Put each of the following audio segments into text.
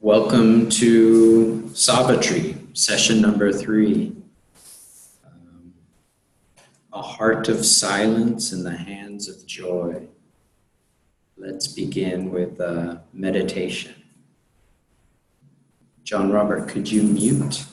Welcome to Savitri, session number 3. A heart of silence in the hands of joy. Let's begin with meditation. John Robert, could you mute?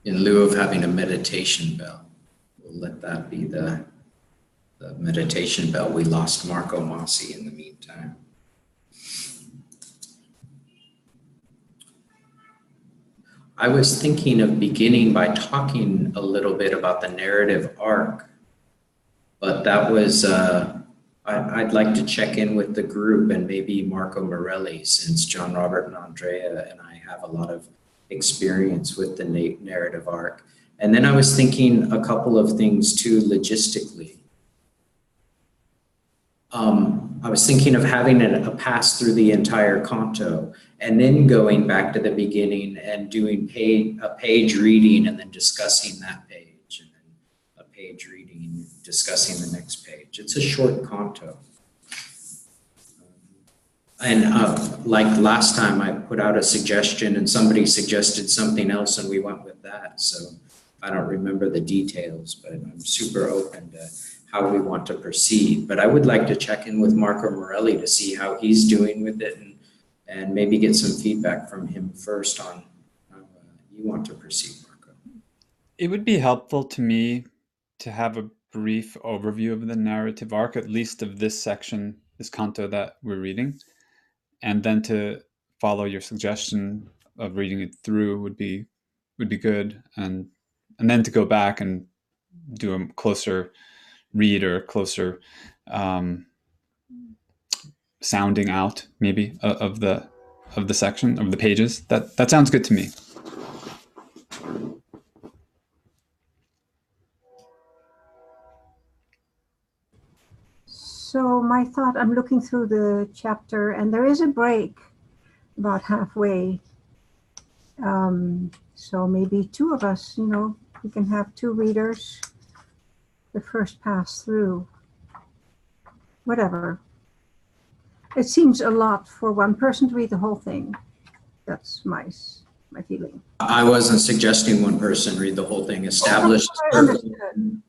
In lieu of having a meditation bell, we'll let that be the meditation bell. We lost Marco Masi in the meantime. I was thinking of beginning by talking a little bit about the narrative arc, but that was, I'd like to check in with the group and maybe Marco Morelli, since John Robert and Andrea and I have a lot of experience with the narrative arc. And then I was thinking a couple of things too logistically. I was thinking of having a pass through the entire Canto and then going back to the beginning and doing a page reading and then discussing that page, and then a page reading, discussing the next page. It's a short Canto. And like last time, I put out a suggestion and somebody suggested something else and we went with that. So I don't remember the details, but I'm super open to how we want to proceed. But I would like to check in with Marco Morelli to see how he's doing with it, and maybe get some feedback from him first on how you want to proceed, Marco. It would be helpful to me to have a brief overview of the narrative arc, at least of this section, this canto that we're reading, and then to follow your suggestion of reading it through would be good, and then to go back and do a closer read or closer sounding out maybe of the section, of the pages. That sounds good to me. So my thought, I'm looking through the chapter, and there is a break about halfway. So maybe two of us, we can have two readers the first pass through. Whatever. It seems a lot for one person to read the whole thing. That's my feeling. I wasn't suggesting one person read the whole thing. Establish I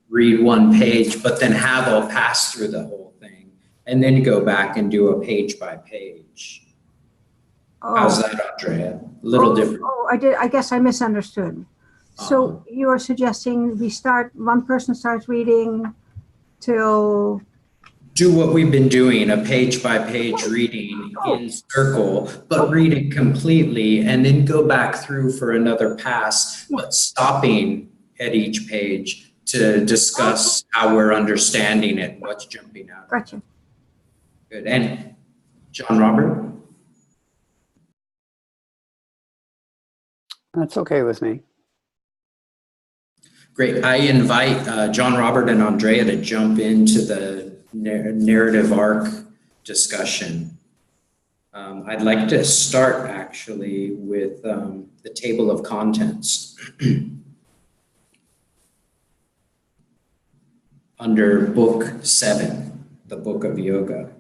read one page, but then have a pass through the whole thing, and then go back and do a page by page. How's that, Andrea? A little different. I guess I misunderstood. So you are suggesting one person starts reading till... Do what we've been doing, a page by page reading in circle, but read it completely, and then go back through for another pass, but stopping at each page to discuss how we're understanding it and what's jumping out. Gotcha. Good. And John Robert? That's okay with me. Great. I invite John Robert and Andrea to jump into the narrative arc discussion. I'd like to start actually with the table of contents. Under book 7, the book of yoga.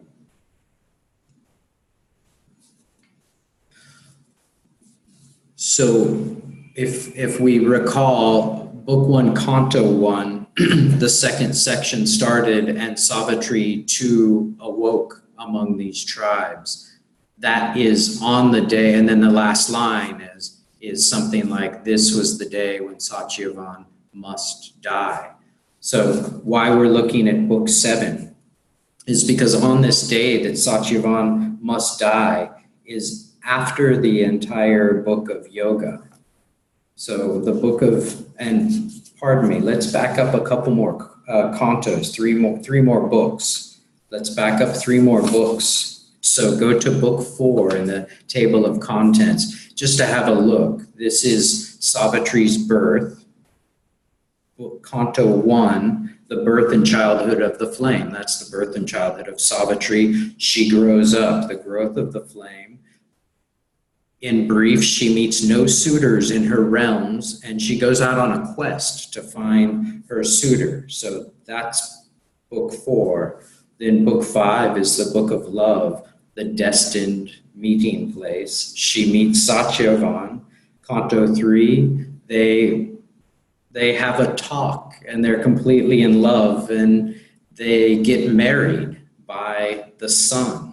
So if we recall, book 1, Canto 1, the second section started, and Savitri too awoke among these tribes. That is on the day, and then the last line is something like, this was the day when Satyavan must die. So why we're looking at book 7 is because on this day that Satyavan must die is after the entire book of yoga. So the book of, and pardon me, let's back up a couple more cantos, three more books. Let's back up 3 more books. So go to book 4 in the table of contents, just to have a look. This is Savitri's birth. Canto 1, the birth and childhood of the flame. That's the birth and childhood of Savitri. She grows up, the growth of the flame. In brief, she meets no suitors in her realms, and she goes out on a quest to find her suitor. So that's book 4. Then book 5 is the book of love, the destined meeting place. She meets Satyavan. Canto 3, they have a talk, and they're completely in love, and they get married by the sun.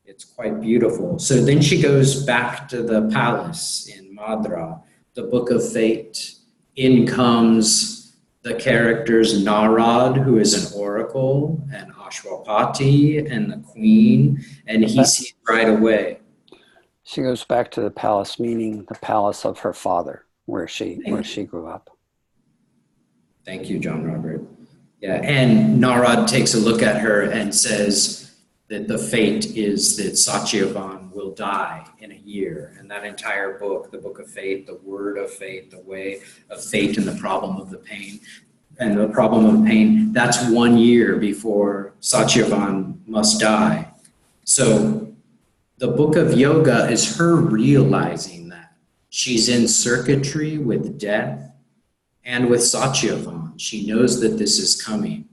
It's quite beautiful. So then she goes back to the palace in Madra, the book of fate. In comes the characters Narad, who is an oracle, and Ashwapati, and the queen, and he sees right away. She goes back to the palace, meaning the palace of her father, where she grew up. Thank you, John Robert. Yeah, and Narad takes a look at her and says that the fate is that Satyavan will die in a year. And that entire book, the book of fate, the word of fate, the way of fate, and the problem of the pain, and the problem of pain, that's 1 year before Satyavan must die. So the book of yoga is her realizing that. She's in circuitry with death and with Satyavan. She knows that this is coming.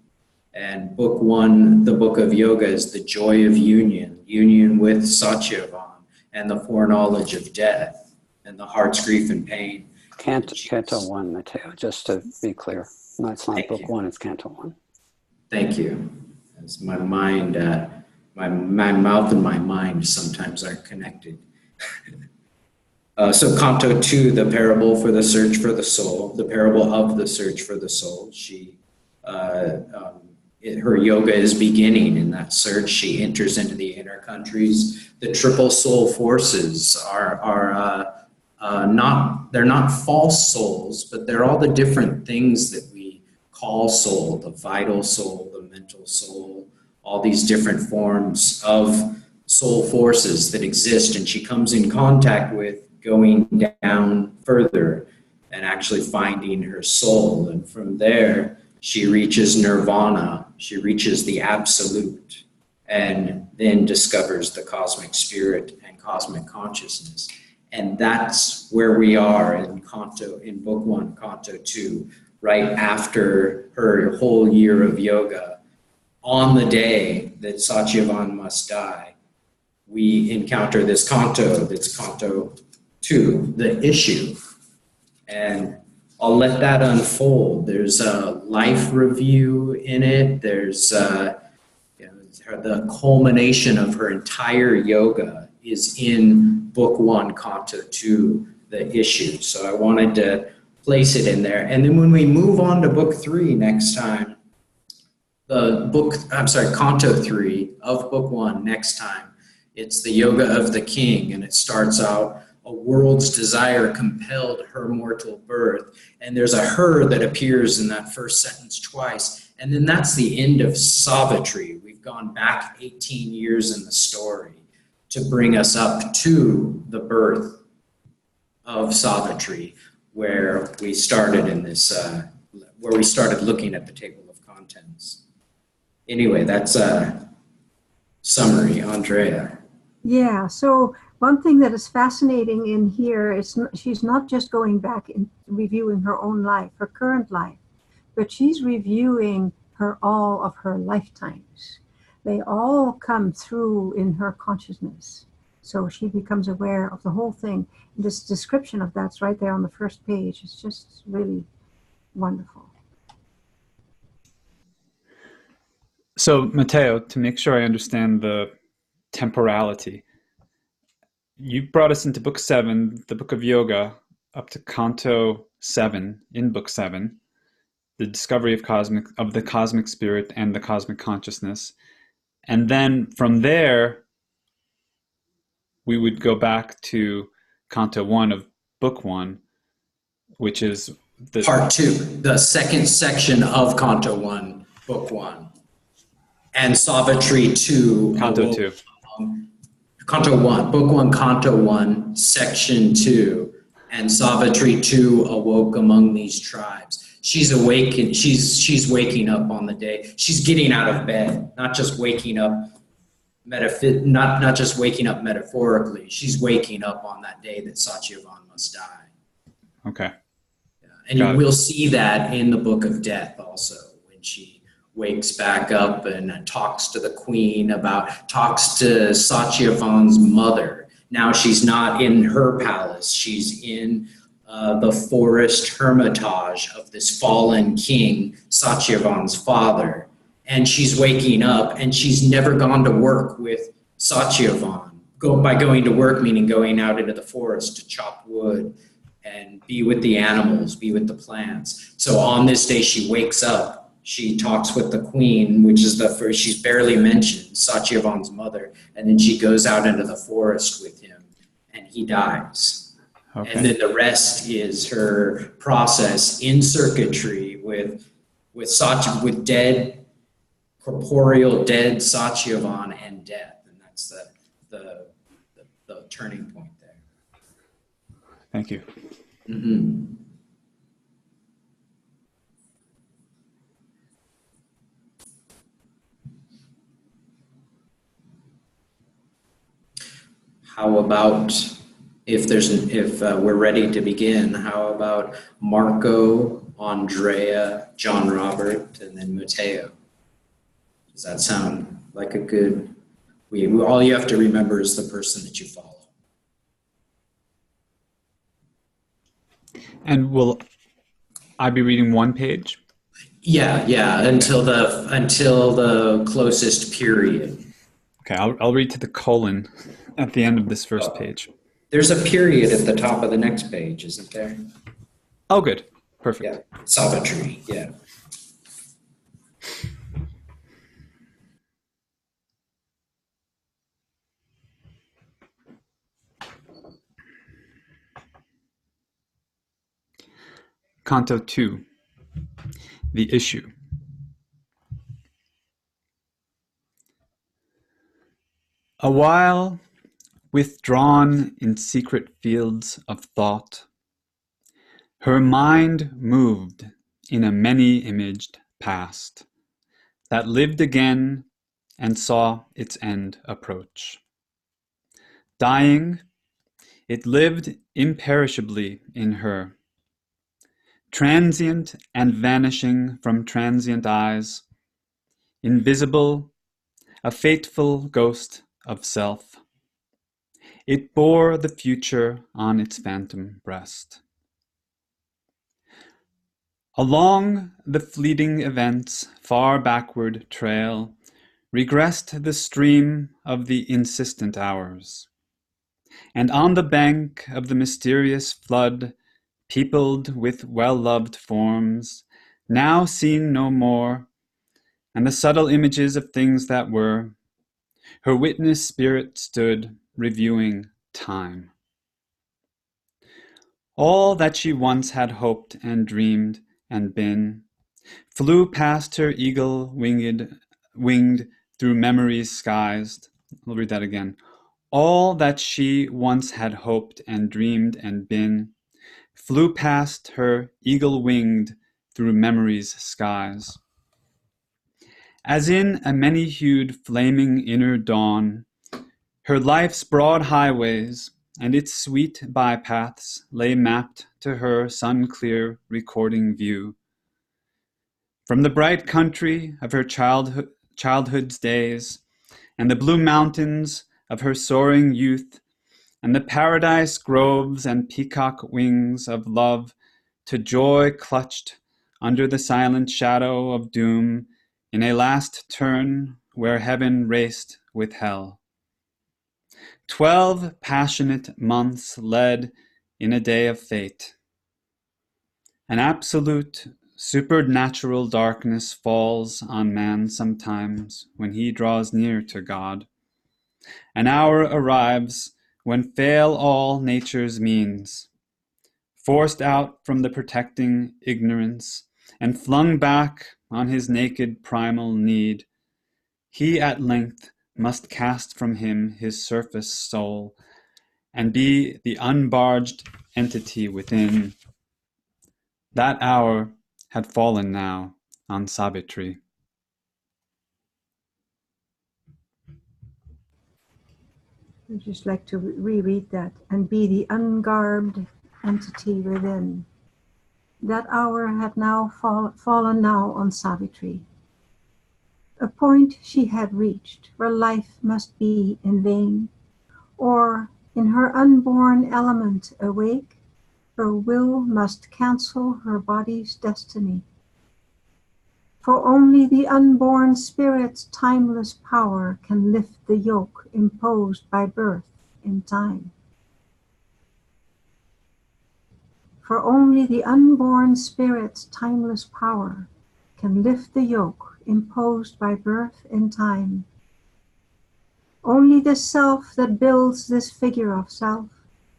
And book 1, the book of yoga, is the joy of union with Satyavan, and the foreknowledge of death, and the heart's grief and pain. Canto 1, Matteo, just to be clear. No, it's not book 1, it's Canto 1. Thank you. As my mind, my mouth and my mind sometimes aren't connected. So Canto 2, the parable for the search for the soul, the parable of the search for the soul. Her yoga is beginning in that search. She enters into the inner countries. The triple soul forces are they're not false souls, but they're all the different things that we call soul, the vital soul, the mental soul, all these different forms of soul forces that exist, and she comes in contact with going down further and actually finding her soul. And from there, she reaches nirvana. She reaches the absolute. and then discovers the cosmic spirit and cosmic consciousness. And that's where we are in Canto, in Book 1, Canto 2, right after her whole year of yoga. On the day that Satyavan must die, we encounter this Canto, that's Canto 2, the issue. And I'll let that unfold. There's a life review in it. There's the culmination of her entire yoga is in Book 1, Canto 2, the issue. So I wanted to place it in there. And then when we move on to Book 3 next time, Canto 3 of Book 1 next time, it's the Yoga of the King, and it starts out, a world's desire compelled her mortal birth. And there's a her that appears in that first sentence twice. And then that's the end of Savitri. We've gone back 18 years in the story to bring us up to the birth of Savitri, where we started in this, where we started looking at the table of contents. Anyway, that's a summary, Andrea. Yeah, so one thing that is fascinating in here is she's not just going back and reviewing her own life, her current life, but she's reviewing all of her lifetimes. They all come through in her consciousness. So she becomes aware of the whole thing. And this description of that's right there on the first page. It's just really wonderful. So, Matteo, to make sure I understand the temporality, you brought us into Book 7, the Book of Yoga, up to Canto 7 in Book 7, the discovery of the cosmic spirit and the cosmic consciousness. And then from there, we would go back to Canto 1 of Book 1, which is the Part 2, the second section of Canto 1, Book 1. And Savitri 2. Canto 2. Canto 1, Book 1, Canto 1, Section 2. And Savitri 2 awoke among these tribes. She's awakened, she's waking up on the day. She's getting out of bed, not just waking up not just waking up metaphorically. She's waking up on that day that Satyavan must die. Okay. Yeah. And you will see that in the Book of Death also, when she wakes back up and talks to the queen talks to Satyavan's mother. Now she's not in her palace. She's in the forest hermitage of this fallen king, Satyavan's father. And she's waking up, and she's never gone to work with Satyavan. By going to work, meaning going out into the forest to chop wood and be with the animals, be with the plants. So on this day, she wakes up. She talks with the queen, which is the first, she's barely mentioned, Satyavan's mother. And then she goes out into the forest with him, and he dies. Okay. And then the rest is her process in circuitry with dead, corporeal dead Satyavan and death. And that's the turning point there. Thank you. Mm-hmm. How about, if we're ready to begin, how about Marco, Andrea, John Robert, and then Matteo? Does that sound like a good, all you have to remember is the person that you follow. And will I be reading one page? Yeah, until the closest period. Okay, I'll read to the colon at the end of this first page. There's a period at the top of the next page, isn't there? Oh, good. Perfect. Yeah, Savitri, yeah. Canto 2, the issue. A while, withdrawn in secret fields of thought, her mind moved in a many-imaged past that lived again and saw its end approach. Dying, it lived imperishably in her, transient and vanishing from transient eyes, invisible, a fateful ghost of self. It bore the future on its phantom breast. Along the fleeting events' far backward trail regressed the stream of the insistent hours, and on the bank of the mysterious flood, peopled with well-loved forms, now seen no more, and the subtle images of things that were, her witness spirit stood, reviewing time. All that she once had hoped and dreamed and been flew past her winged through memory's skies. I'll read that again. All that she once had hoped and dreamed and been flew past her eagle-winged through memory's skies. As in a many-hued flaming inner dawn, her life's broad highways and its sweet bypaths lay mapped to her sun-clear recording view. From the bright country of her childhood's days, and the blue mountains of her soaring youth, and the paradise groves and peacock wings of love, to joy clutched under the silent shadow of doom, in a last turn where heaven raced with hell. 12 passionate months led in a day of fate. An absolute, supernatural darkness falls on man sometimes when he draws near to God. An hour arrives when fail all nature's means, forced out from the protecting ignorance and flung back on his naked primal need, he at length must cast from him his surface soul and be the unbarged entity within. That hour had fallen now on Savitri. I'd just like to reread that. And be the ungarbed entity within. That hour had now fallen now on Savitri. A point she had reached where life must be in vain, or in her unborn element awake, her will must cancel her body's destiny. For only the unborn spirit's timeless power can lift the yoke imposed by birth in time. For only the unborn spirit's timeless power can lift the yoke imposed by birth in time. Only the self that builds this figure of self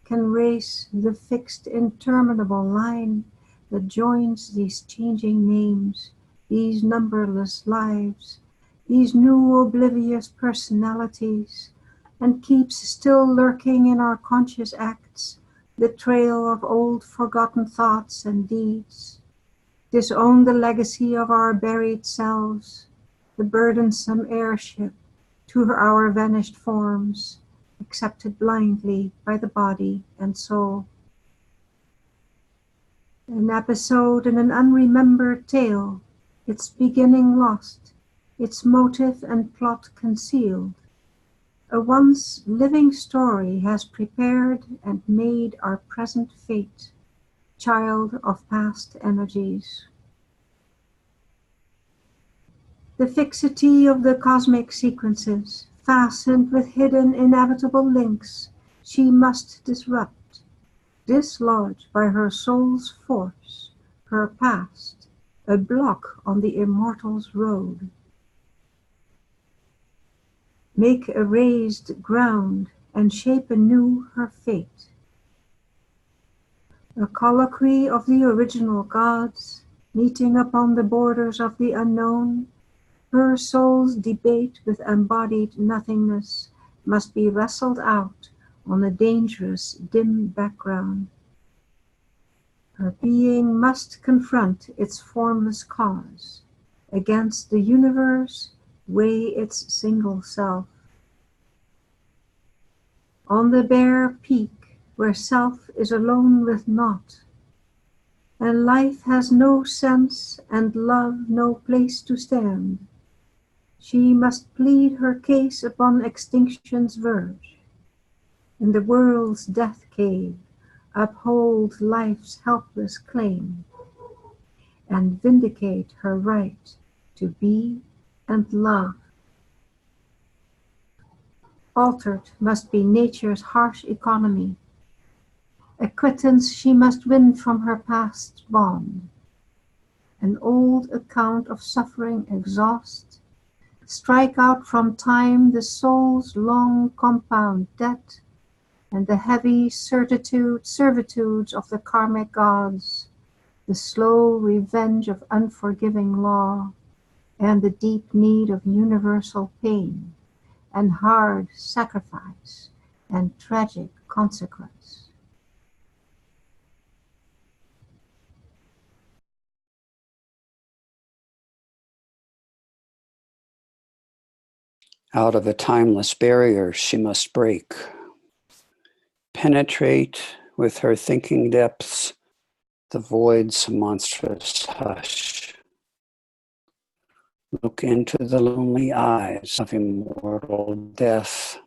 can race the fixed interminable line that joins these changing names, these numberless lives, these new oblivious personalities, and keeps still lurking in our conscious acts the trail of old forgotten thoughts and deeds. Disown the legacy of our buried selves, the burdensome heirship to our vanished forms, accepted blindly by the body and soul. An episode in an unremembered tale, its beginning lost, its motive and plot concealed. A once living story has prepared and made our present fate, child of past energies. The fixity of the cosmic sequences, fastened with hidden inevitable links, she must disrupt, dislodge by her soul's force, her past, a block on the immortal's road. Make a raised ground and shape anew her fate. A colloquy of the original gods, meeting upon the borders of the unknown, her soul's debate with embodied nothingness must be wrestled out on a dangerous, dim background. Her being must confront its formless cause, against the universe, weigh its single self. On the bare peak where self is alone with naught, and life has no sense and love no place to stand, she must plead her case upon extinction's verge. In the world's death cave, uphold life's helpless claim, and vindicate her right to be and love. Altered must be nature's harsh economy. Acquittance she must win from her past bond. An old account of suffering exhaust, strike out from time the soul's long compound debt, and the heavy servitudes of the karmic gods, the slow revenge of unforgiving law, and the deep need of universal pain, and hard sacrifice, and tragic consequence. Out of a timeless barrier she must break, penetrate with her thinking depths the void's monstrous hush. Look into the lonely eyes of immortal death,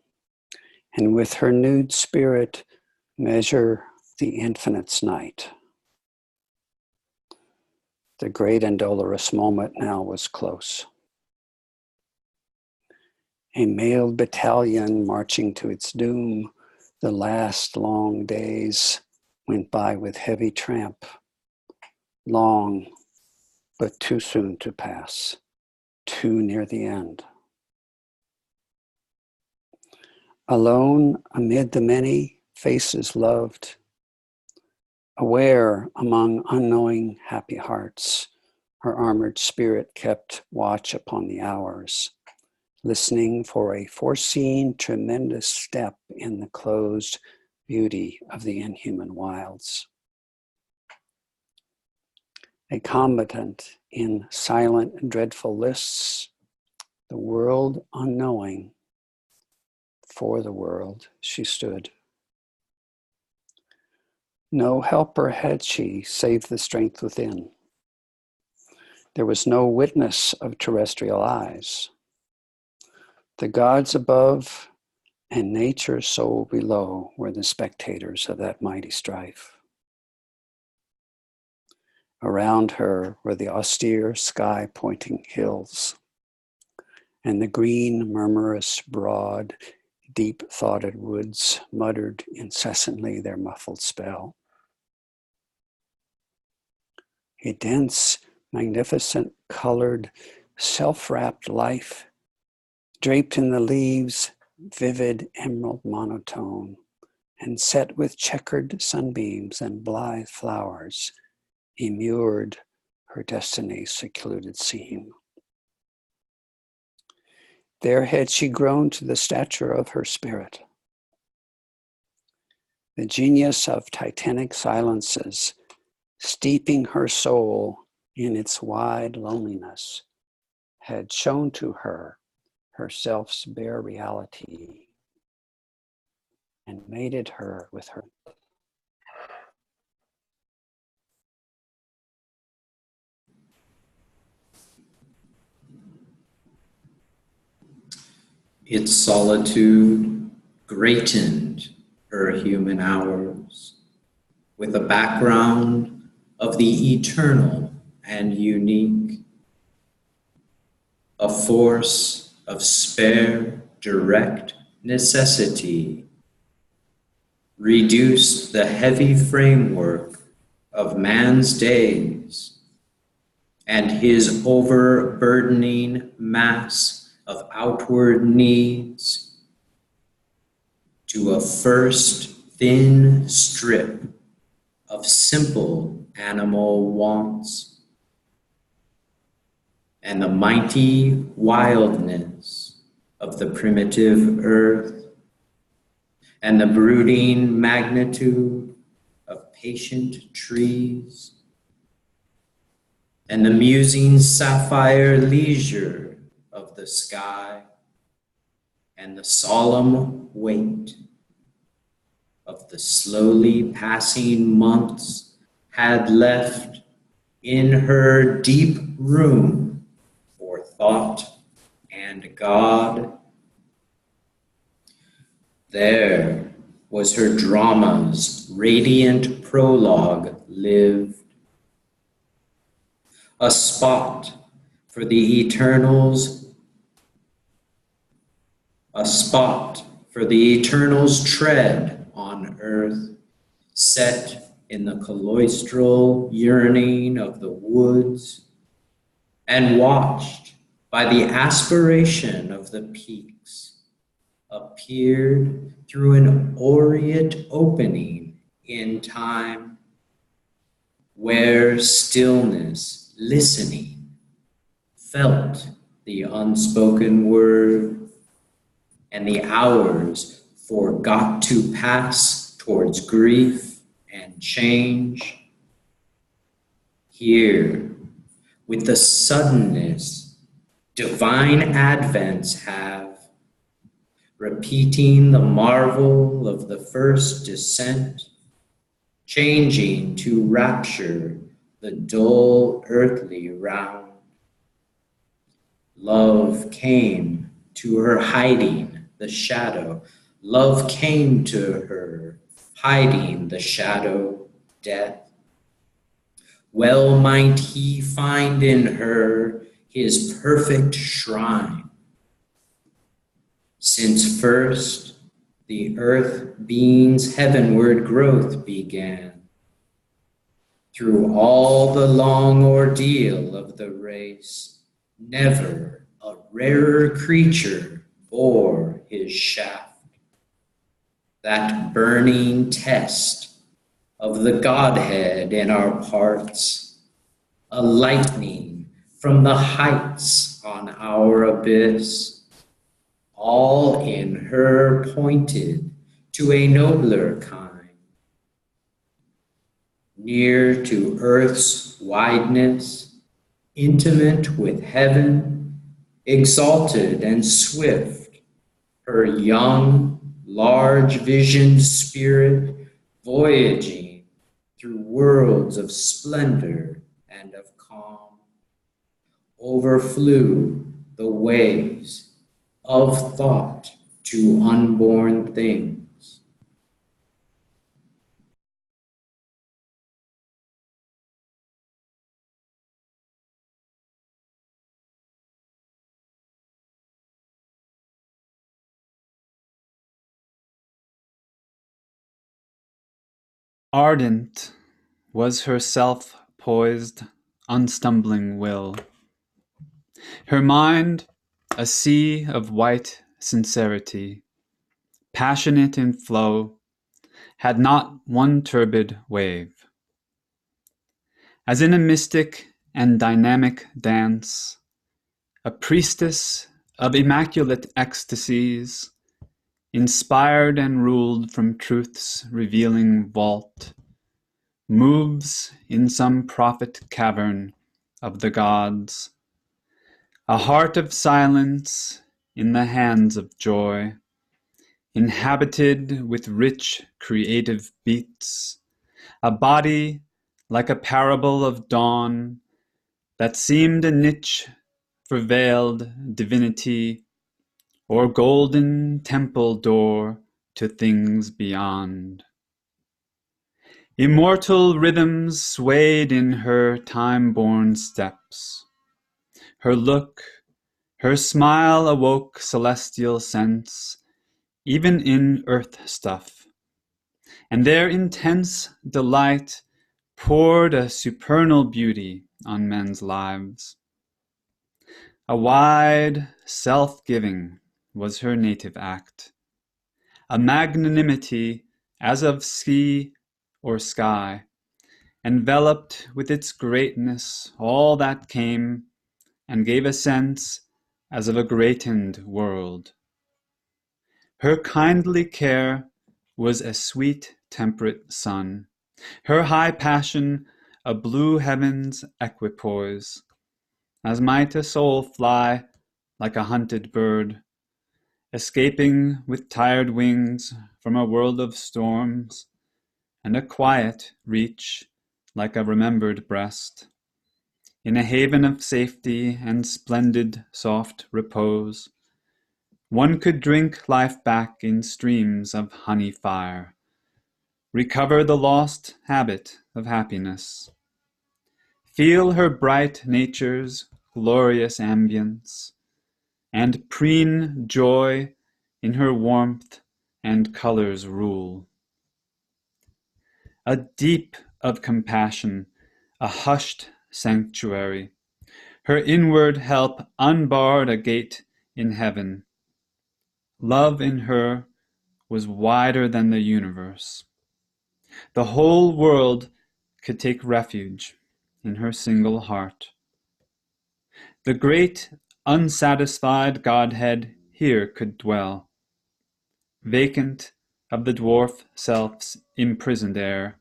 and with her nude spirit measure the infinite's night. The great and dolorous moment now was close. A mailed battalion marching to its doom, the last long days went by with heavy tramp, long but too soon to pass, too near the end. Alone amid the many faces loved, aware among unknowing happy hearts, her armored spirit kept watch upon the hours, listening for a foreseen tremendous step in the closed beauty of the inhuman wilds. A combatant in silent and dreadful lists, the world unknowing, for the world she stood. No helper had she save the strength within. There was no witness of terrestrial eyes. The gods above and nature's soul below were the spectators of that mighty strife. Around her were the austere sky-pointing hills, and the green, murmurous, broad, deep-thoughted woods muttered incessantly their muffled spell. A dense, magnificent, colored, self-wrapped life, draped in the leaves, vivid emerald monotone, and set with checkered sunbeams and blithe flowers, immured her destiny's secluded seam. There had she grown to the stature of her spirit. The genius of titanic silences, steeping her soul in its wide loneliness, had shown to her herself's bare reality and mated her with her. Its solitude greatened her human hours with a background of the eternal and unique, a force of spare, direct necessity, reduced the heavy framework of man's days and his overburdening mass of outward needs to a first thin strip of simple animal wants, and the mighty wildness of the primitive earth, and the brooding magnitude of patient trees, and the musing sapphire leisure of the sky and the solemn weight of the slowly passing months had left in her deep room for thought and God. There was her drama's radiant prologue lived, a spot for the eternal's tread on earth, set in the cloistral yearning of the woods, and watched by the aspiration of the peaks, appeared through an aureate opening in time, where stillness, listening, felt the unspoken word, and the hours forgot to pass towards grief and change. Here, with the suddenness divine advents have, repeating the marvel of the first descent, changing to rapture the dull earthly round. Love came to her hiding the shadow. Love came to her hiding the shadow, death. Well might he find in her his perfect shrine, since first the earth being's heavenward growth began. Through all the long ordeal of the race, never a rarer creature bore his shaft. That burning test of the Godhead in our parts, a lightning from the heights on our abyss, all in her pointed to a nobler kind, near to earth's wideness, intimate with heaven, exalted and swift, her young, large-visioned spirit voyaging through worlds of splendor and of calm, overflew the waves of thought to unborn things. Ardent was her self-poised, unstumbling will. Her mind, a sea of white sincerity, passionate in flow, had not one turbid wave. As in a mystic and dynamic dance, a priestess of immaculate ecstasies, inspired and ruled from truth's revealing vault, moves in some prophet cavern of the gods, a heart of silence in the hands of joy, inhabited with rich creative beats, a body like a parable of dawn that seemed a niche for veiled divinity or golden temple door to things beyond. Immortal rhythms swayed in her time-born steps. Her look, her smile awoke celestial sense, even in earth stuff, and their intense delight poured a supernal beauty on men's lives. A wide self-giving was her native act, a magnanimity as of sea or sky, enveloped with its greatness all that came and gave a sense as of a greatened world. Her kindly care was a sweet temperate sun, her high passion a blue heaven's equipoise, as might a soul fly like a hunted bird, escaping with tired wings from a world of storms, and a quiet reach like a remembered breast, in a haven of safety and splendid soft repose. One could drink life back in streams of honey fire, recover the lost habit of happiness, feel her bright nature's glorious ambience, and preen joy in her warmth and colors rule. A deep of compassion, a hushed sanctuary, her inward help unbarred a gate in heaven. Love in her was wider than the universe. The whole world could take refuge in her single heart. The great, unsatisfied Godhead here could dwell, vacant of the dwarf self's imprisoned air.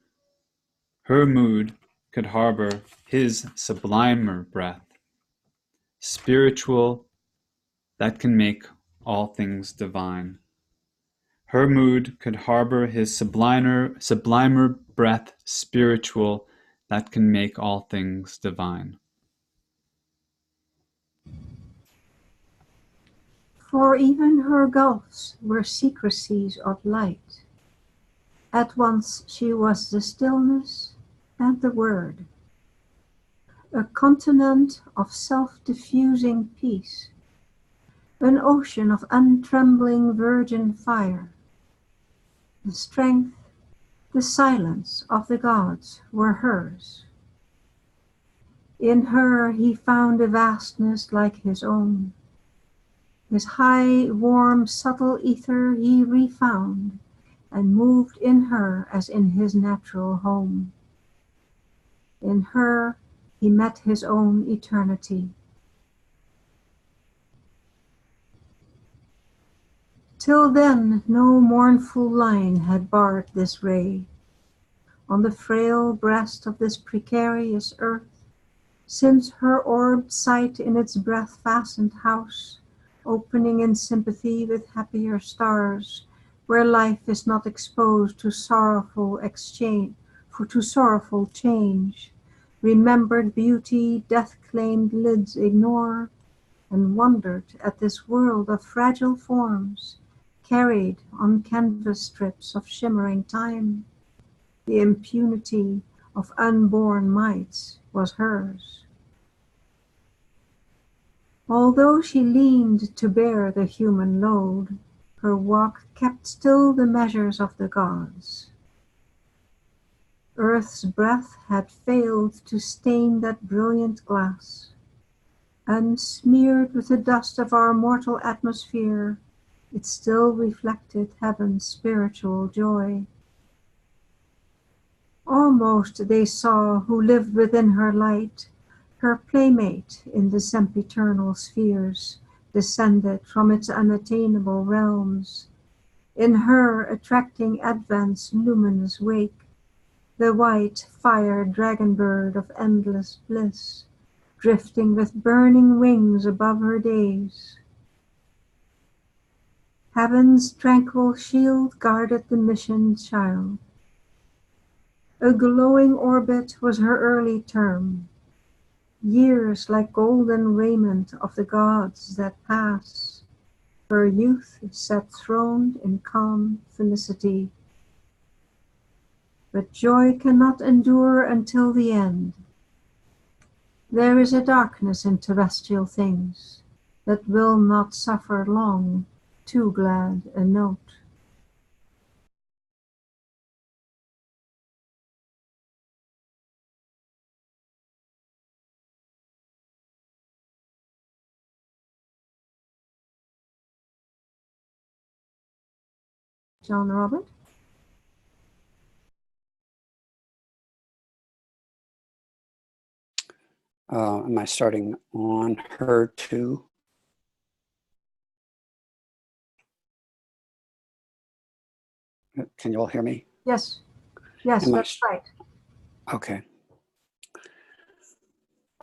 Her mood could harbor his sublimer breath, spiritual that can make all things divine. Her mood could harbor his sublimer breath, spiritual that can make all things divine. For even her gulfs were secrecies of light. At once she was the stillness and the word, a continent of self-diffusing peace, an ocean of untrembling virgin fire. The strength, the silence of the gods were hers. In her he found a vastness like his own. His high, warm, subtle ether he refound, and moved in her as in his natural home. In her he met his own eternity. Till then no mournful line had barred this ray. On the frail breast of this precarious earth, since her orbed sight in its breath-fastened house, opening in sympathy with happier stars, where life is not exposed to sorrowful change, remembered beauty death-claimed lids ignore, and wondered at this world of fragile forms, carried on canvas strips of shimmering time. The impunity of unborn mites was hers. Although she leaned to bear the human load, her walk kept still the measures of the gods. Earth's breath had failed to stain that brilliant glass. Unsmeared with the dust of our mortal atmosphere, it still reflected heaven's spiritual joy. Almost they saw who lived within her light, her playmate in the sempiternal spheres, descended from its unattainable realms. In her attracting Advent's luminous wake, the white fire dragon bird of endless bliss, drifting with burning wings above her days. Heaven's tranquil shield guarded the mission child. A glowing orbit was her early term, years like golden raiment of the gods that pass, her youth sat throned in calm felicity. But joy cannot endure until the end. There is a darkness in terrestrial things that will not suffer long too glad a note. John Robert? Am I starting on her too? Can you all hear me? Yes, yes, Am I that's right. Okay.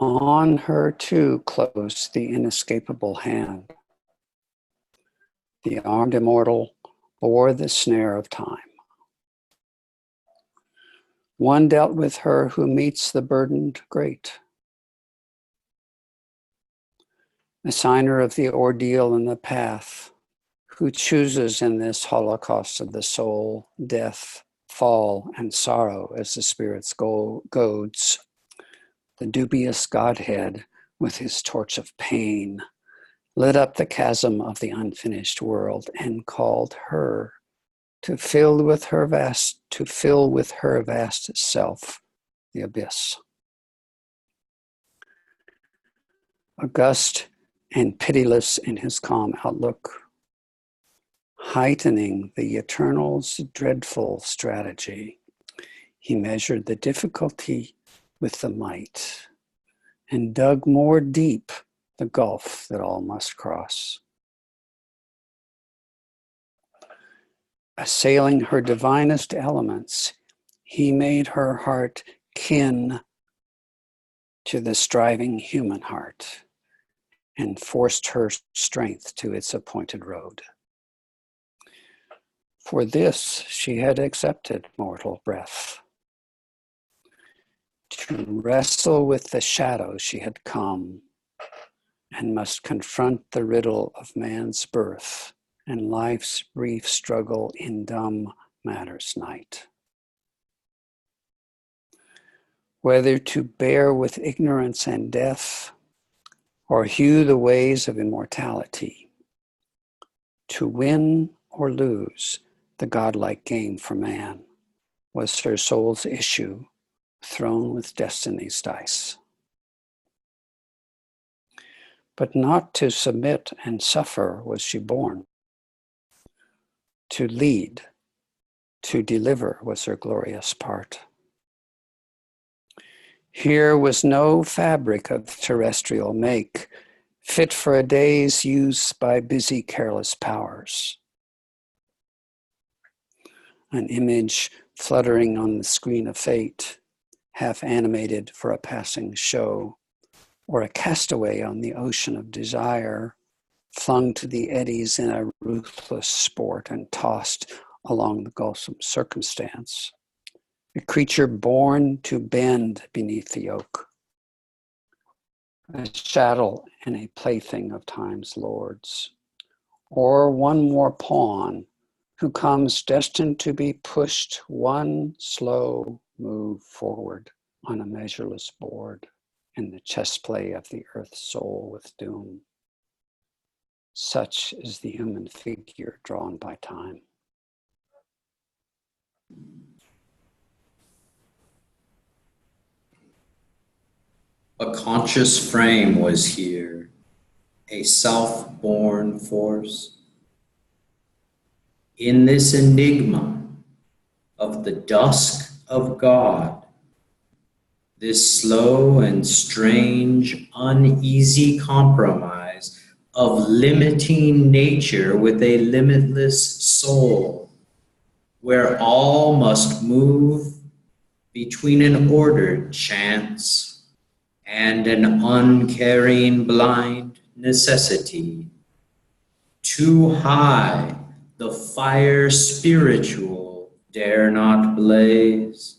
On her too closed the inescapable hand. The armed immortal bore the snare of time. One dealt with her who meets the burdened great. Assigner of the ordeal and the path, who chooses in this holocaust of the soul, death, fall, and sorrow as the spirit's goads, the dubious Godhead with his torch of pain lit up the chasm of the unfinished world and called her to fill with her vast self the abyss. August and pitiless in his calm outlook, heightening the eternal's dreadful strategy, he measured the difficulty with the might and dug more deep the gulf that all must cross. Assailing her divinest elements, he made her heart kin to the striving human heart and forced her strength to its appointed road. For this she had accepted mortal breath. To wrestle with the shadow she had come and must confront the riddle of man's birth and life's brief struggle in dumb matter's night. Whether to bear with ignorance and death, or hew the ways of immortality, to win or lose the godlike game for man was her soul's issue, thrown with destiny's dice. But not to submit and suffer was she born. To lead, to deliver was her glorious part. Here was no fabric of terrestrial make, fit for a day's use by busy, careless powers. An image fluttering on the screen of fate, half animated for a passing show, or a castaway on the ocean of desire, flung to the eddies in a ruthless sport and tossed along the gulfs of circumstance. A creature born to bend beneath the yoke. A chattel and a plaything of time's lords. Or one more pawn who comes destined to be pushed one slow move forward on a measureless board in the chess play of the earth's soul with doom. Such is the human figure drawn by time. A conscious frame was here, a self-born force. In this enigma of the dusk of God, this slow and strange, uneasy compromise of limiting nature with a limitless soul, where all must move between an ordered chance and an uncaring blind necessity. Too high the fire spiritual dare not blaze.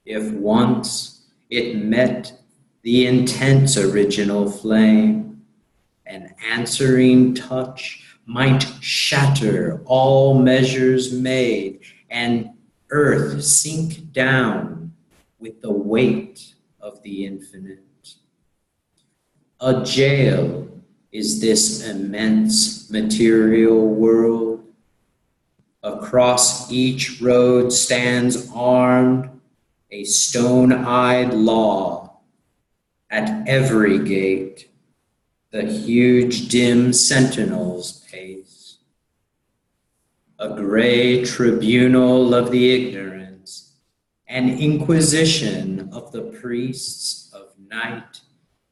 If once it met the intense original flame, an answering touch might shatter all measures made and earth sink down with the weight of the infinite. A jail is this immense material world. Across each road stands armed a stone-eyed law. At every gate, the huge dim sentinels pace. A gray tribunal of the ignorance, an inquisition of the priests of night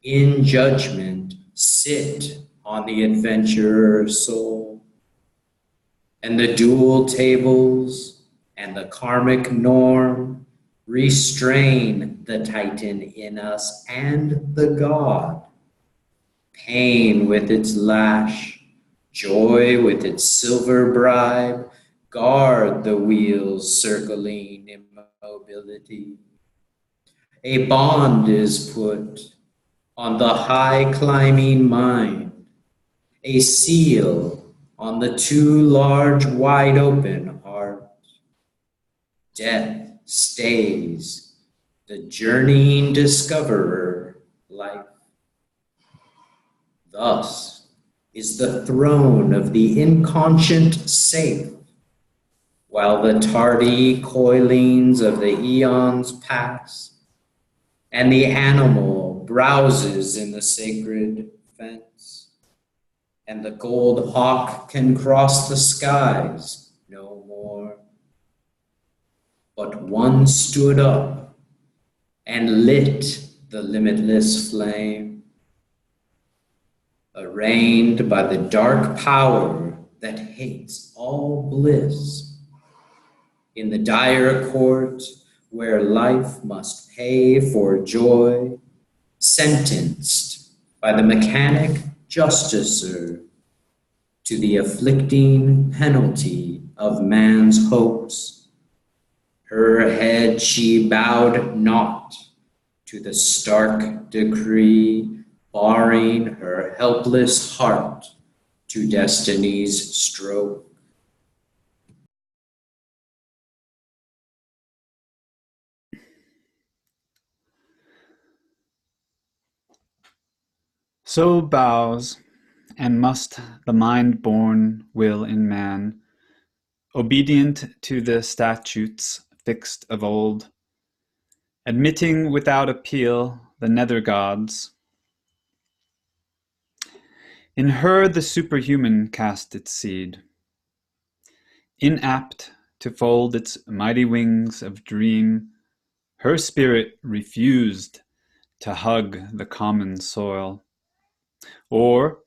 in judgment sit on the adventurer's soul. And the dual tables and the karmic norm Restrain the Titan in us and the God. Pain with its lash, joy with its silver bribe, guard the wheel's circling immobility. A bond is put on the high climbing mind, a seal on the too large wide open heart. Death stays the journeying discoverer life. Thus is the throne of the inconscient safe, while the tardy coilings of the eons pass, and the animal browses in the sacred fence, and the gold hawk can cross the skies no more. But one stood up and lit the limitless flame, arraigned by the dark power that hates all bliss, in the dire court where life must pay for joy, sentenced by the mechanic justicer to the afflicting penalty of man's hopes. Her head she bowed not to the stark decree, barring her helpless heart to destiny's stroke. So bows and must the mind-born will in man, obedient to the statutes fixed of old, admitting without appeal the nether gods. In her the superhuman cast its seed, inapt to fold its mighty wings of dream. Her spirit refused to hug the common soil, or,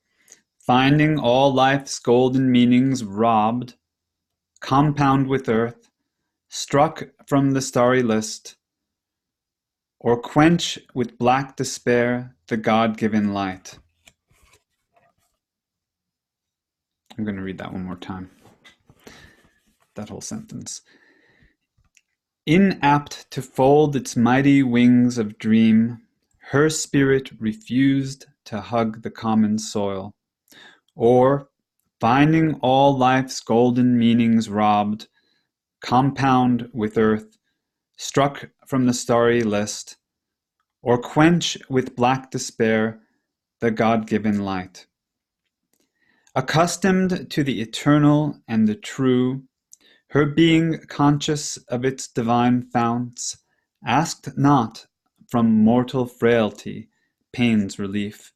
finding all life's golden meanings robbed, compound with earth, struck from the starry list, or quench with black despair the God-given light. I'm going to read that one more time, that whole sentence. Inapt to fold its mighty wings of dream, her spirit refused to hug the common soil, or, finding all life's golden meanings robbed, compound with earth, struck from the starry list, or quench with black despair the God-given light. Accustomed to the eternal and the true, her being conscious of its divine founts, asked not from mortal frailty pain's relief,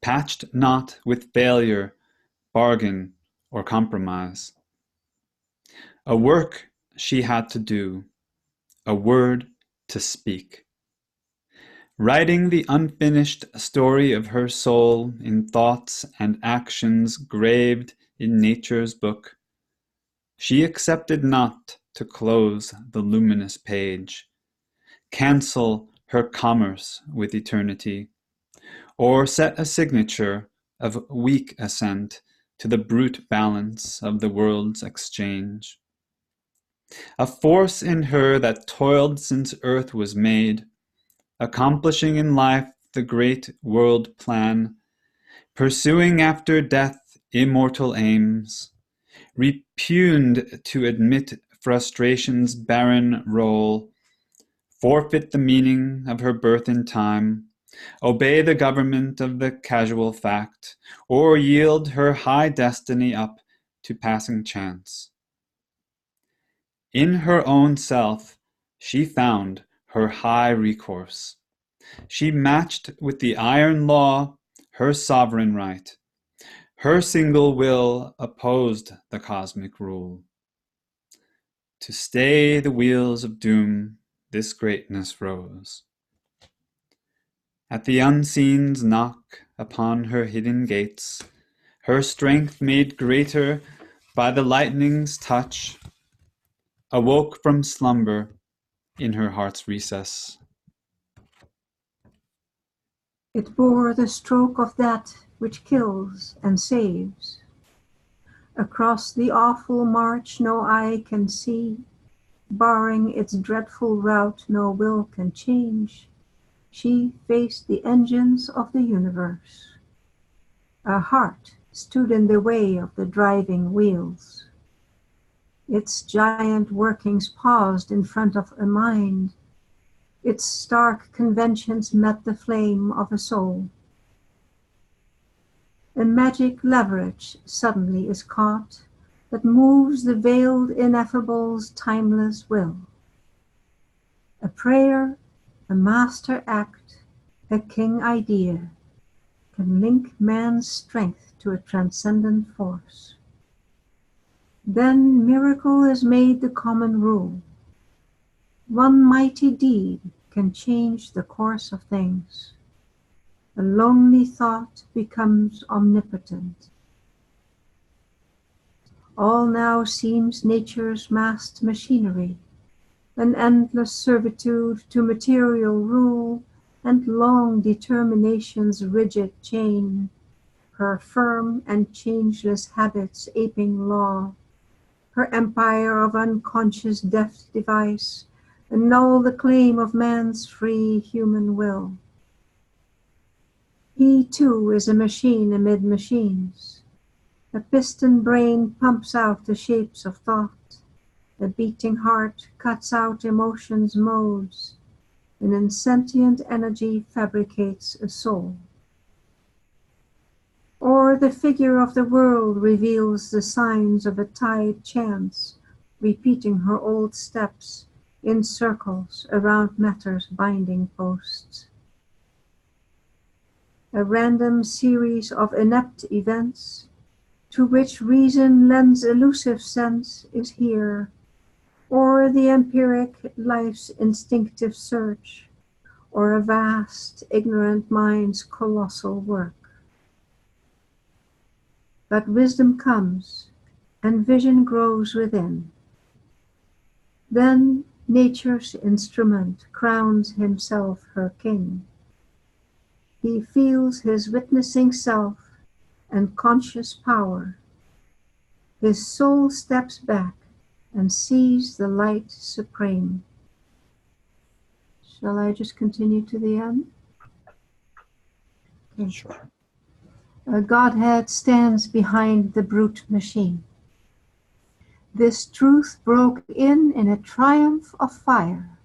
patched not with failure, bargain, or compromise. A work she had to do, a word to speak. Writing the unfinished story of her soul in thoughts and actions graved in nature's book, she accepted not to close the luminous page, cancel her commerce with eternity, or set a signature of weak assent to the brute balance of the world's exchange. A force in her that toiled since earth was made, accomplishing in life the great world plan, pursuing after death immortal aims, repugned to admit frustration's barren role, forfeit the meaning of her birth in time, obey the government of the casual fact, or yield her high destiny up to passing chance. In her own self, she found her high recourse. She matched with the iron law her sovereign right. Her single will opposed the cosmic rule. To stay the wheels of doom, this greatness rose. At the unseen's knock upon her hidden gates, her strength made greater by the lightning's touch, awoke from slumber, in her heart's recess. It bore the stroke of that which kills and saves. Across the awful march no eye can see, barring its dreadful route no will can change. She faced the engines of the universe. A heart stood in the way of the driving wheels. Its giant workings paused in front of a mind. Its stark conventions met the flame of a soul. A magic leverage suddenly is caught that moves the veiled ineffable's timeless will. A prayer, a master act, a king idea can link man's strength to a transcendent force. Then miracle is made the common rule. One mighty deed can change the course of things. A lonely thought becomes omnipotent. All now seems nature's massed machinery, an endless servitude to material rule and long determination's rigid chain, her firm and changeless habits aping law, her empire of unconscious deft device, annul the claim of man's free human will. He too is a machine amid machines. A piston brain pumps out the shapes of thought. A beating heart cuts out emotion's modes. An insentient energy fabricates a soul. Or the figure of the world reveals the signs of a tied chance, repeating her old steps in circles around matter's binding posts. A random series of inept events, to which reason lends elusive sense, is here, or the empiric life's instinctive search, or a vast, ignorant mind's colossal work. But wisdom comes, and vision grows within. Then nature's instrument crowns himself her king. He feels his witnessing self and conscious power. His soul steps back and sees the light supreme. Shall I just continue to the end? Okay. Sure. A Godhead stands behind the brute machine. This truth broke in a triumph of fire.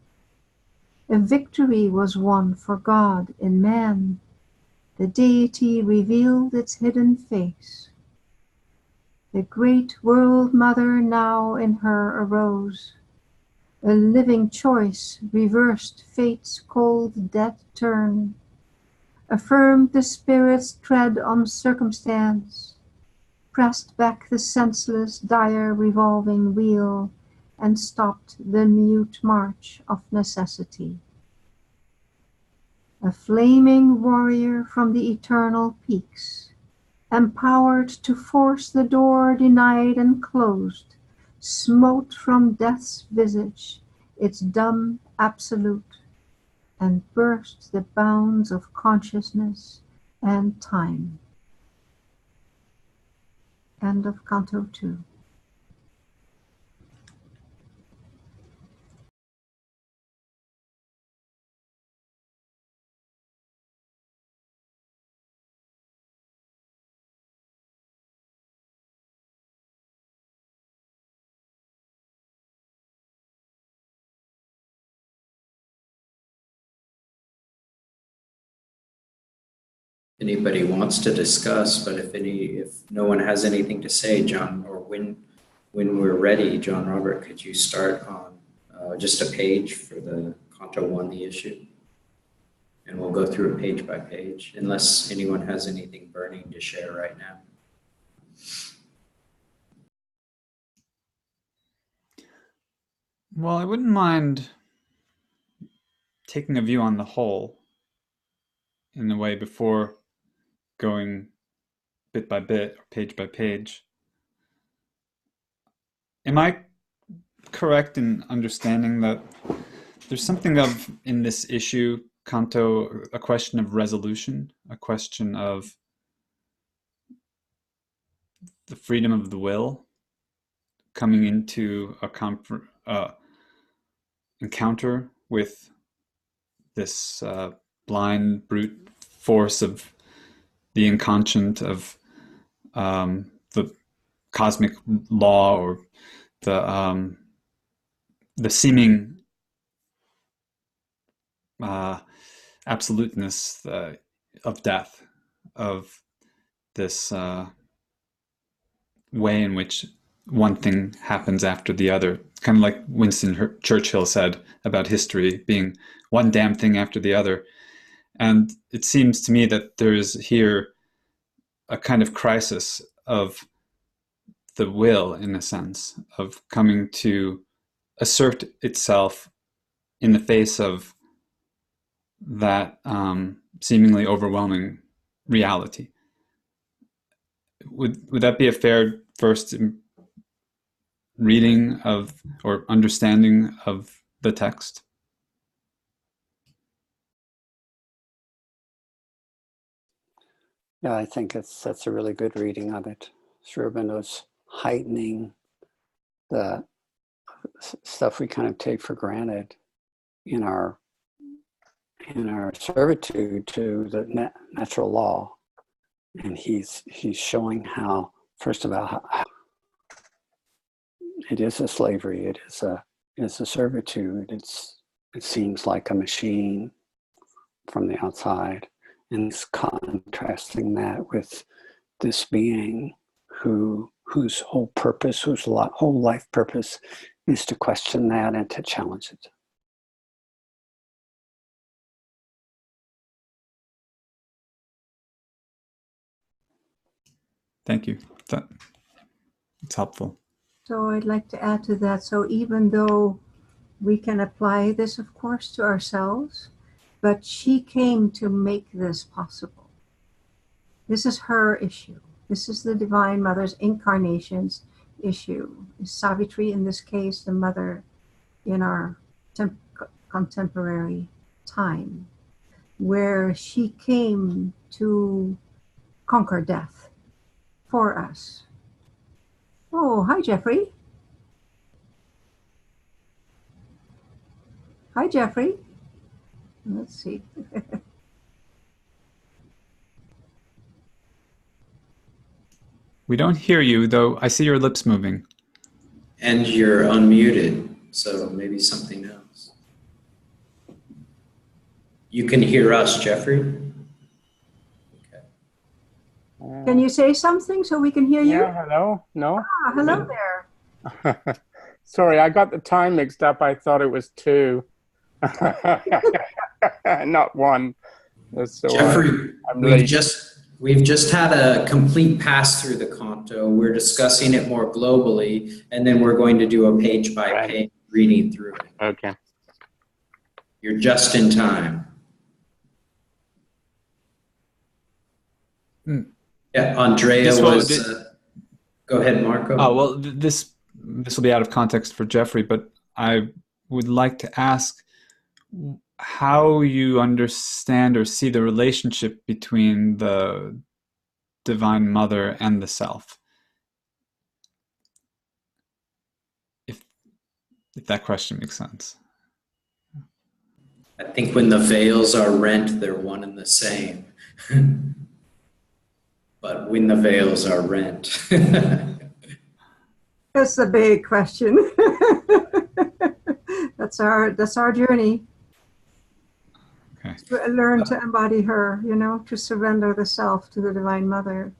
A victory was won for God in man. The deity revealed its hidden face. The great world mother now in her arose. A living choice reversed fate's cold dead turn, affirmed the spirit's tread on circumstance, pressed back the senseless dire revolving wheel, and stopped the mute march of necessity. A flaming warrior from the eternal peaks, empowered to force the door denied and closed, smote from death's visage its dumb absolute, and burst the bounds of consciousness and time. End of Canto 2. Anybody wants to discuss, but if no one has anything to say, John, or when we're ready, John Robert, could you start on just a page for the Canto 1, the issue? And we'll go through it page by page, unless anyone has anything burning to share right now. Well, I wouldn't mind taking a view on the whole in a way before going bit by bit or page by page. Am I correct in understanding that there's something of, in this issue, Canto, a question of resolution, a question of the freedom of the will coming into a encounter with this blind brute force of the inconscient, of the cosmic law, or the seeming absoluteness of death, of this way in which one thing happens after the other. Kind of like Winston Churchill said about history being one damn thing after the other. And it seems to me that there is here a kind of crisis of the will, in a sense, of coming to assert itself in the face of that seemingly overwhelming reality. Would that be a fair first reading of or understanding of the text? Yeah, I think that's a really good reading of it. Sri Aurobindo's heightening the stuff we kind of take for granted in our servitude to the natural law, and he's showing how, first of all, how it is a slavery, it is a servitude. It seems like a machine from the outside, and it's contrasting that with this being whose whole purpose, whose whole life purpose is to question that and to challenge it. Thank you. It's helpful. So I'd like to add to that. So even though we can apply this, of course, to ourselves, but she came to make this possible. This is her issue. This is the Divine Mother's incarnation's issue. Savitri, in this case, the mother in our contemporary time, where she came to conquer death for us. Oh, hi, Jeffrey. Hi, Jeffrey. Let's see. We don't hear you, though I see your lips moving. And you're unmuted, so maybe something else. You can hear us, Jeffrey? Okay. Can you say something so we can hear you? Yeah, hello? No? Ah, hello there. Sorry, I got the time mixed up. I thought it was 2. Not 1. So Jeffrey, we've just had a complete pass through the Canto. We're discussing it more globally, and then we're going to do a page by page reading through it. Okay. You're just in time. Yeah, Andrea go ahead, Marco. Oh, well, this will be out of context for Jeffrey, but I would like to ask how you understand or see the relationship between the Divine Mother and the Self. If that question makes sense. I think when the veils are rent, they're one and the same. But when the veils are rent. That's a big question. That's our journey. Okay. To learn to embody her, to surrender the self to the Divine Mother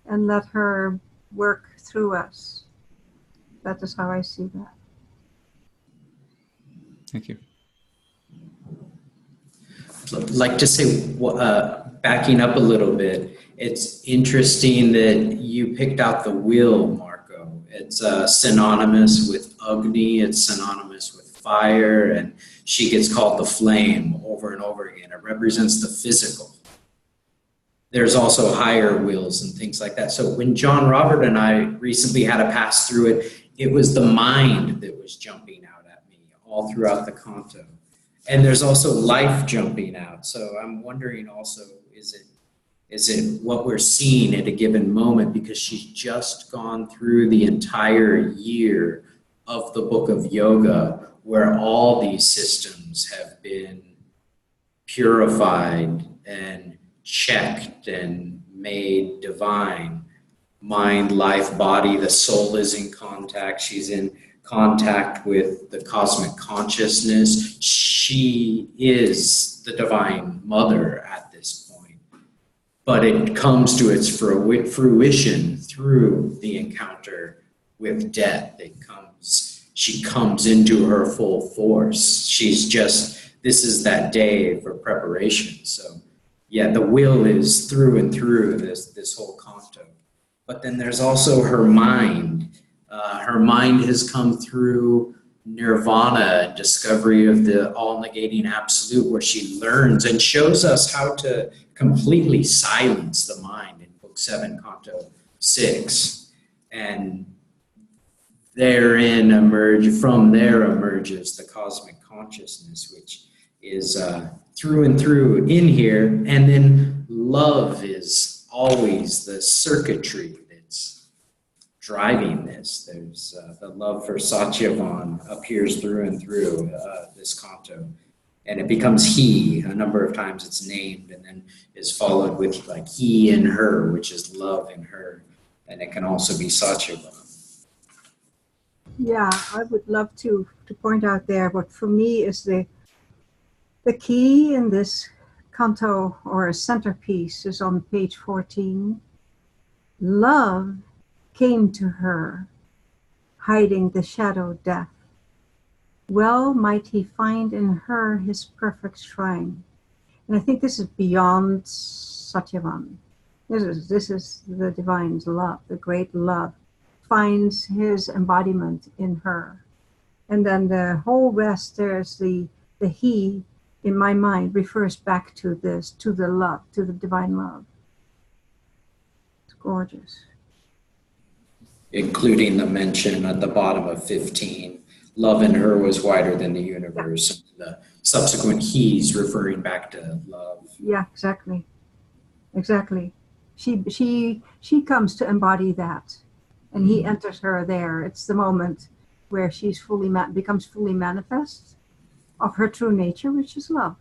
and let her work through us. That is how I see that. Thank you. I'd like to say, backing up a little bit, it's interesting that you picked out the will, Marco. It's synonymous with Agni, it's synonymous with fire, and she gets called the flame over and over again. It represents the physical. There's also higher wills and things like that. So when John Robert and I recently had a pass through it, it was the mind that was jumping out at me all throughout the Canto. And there's also life jumping out. So I'm wondering also, is it what we're seeing at a given moment, because she's just gone through the entire year of the book of yoga, where all these systems have been purified and checked and made divine. Mind, life, body, the soul is in contact. She's in contact with the cosmic consciousness. She is the divine mother at this point. But it comes to its fruition through the encounter with death. She comes into her full force. This is that day for preparation. So yeah, the will is through and through this whole Canto. But then there's also her mind. Her mind has come through nirvana, discovery of the all-negating absolute, where she learns and shows us how to completely silence the mind in Book 7, Canto 6. And from there emerges the cosmic consciousness, which is through and through in here. And then love is always the circuitry that's driving this. There's the love for Satyavan appears through and through this Canto. And it becomes he. A number of times it's named and then is followed with like he and her, which is love in her. And it can also be Satyavan. Yeah, I would love to point out there what for me is the key in this canto, or a centerpiece, is on page 14. Love came to her, hiding the shadow death. Well might he find in her his perfect shrine. And I think this is beyond Satyavan. This is the divine's love, the great love, finds his embodiment in her. And then the whole rest, there's the he, in my mind, refers back to this, to the love, to the divine love. It's gorgeous. Including the mention at the bottom of 15, love in her was wider than the universe. Yeah. The subsequent he's referring back to love. Yeah, exactly. Exactly. She comes to embody that, and he enters her there. It's the moment where she's becomes fully manifest of her true nature, which is love.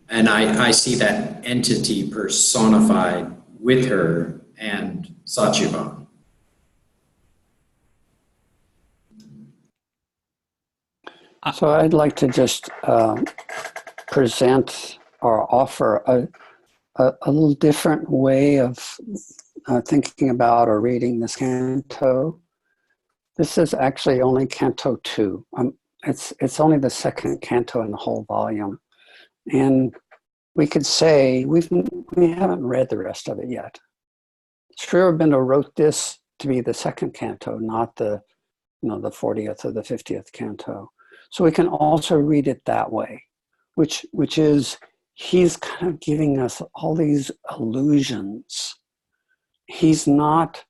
And I see that entity personified with her and Satyavan. So I'd like to just present or offer a little different way of thinking about or reading this canto. This is actually only Canto 2. It's only the second canto in the whole volume. And we could say we haven't read the rest of it yet. Sri Aurobindo wrote this to be the second canto, not the 40th or the 50th canto. So we can also read it that way, which is he's kind of giving us all these illusions. He's not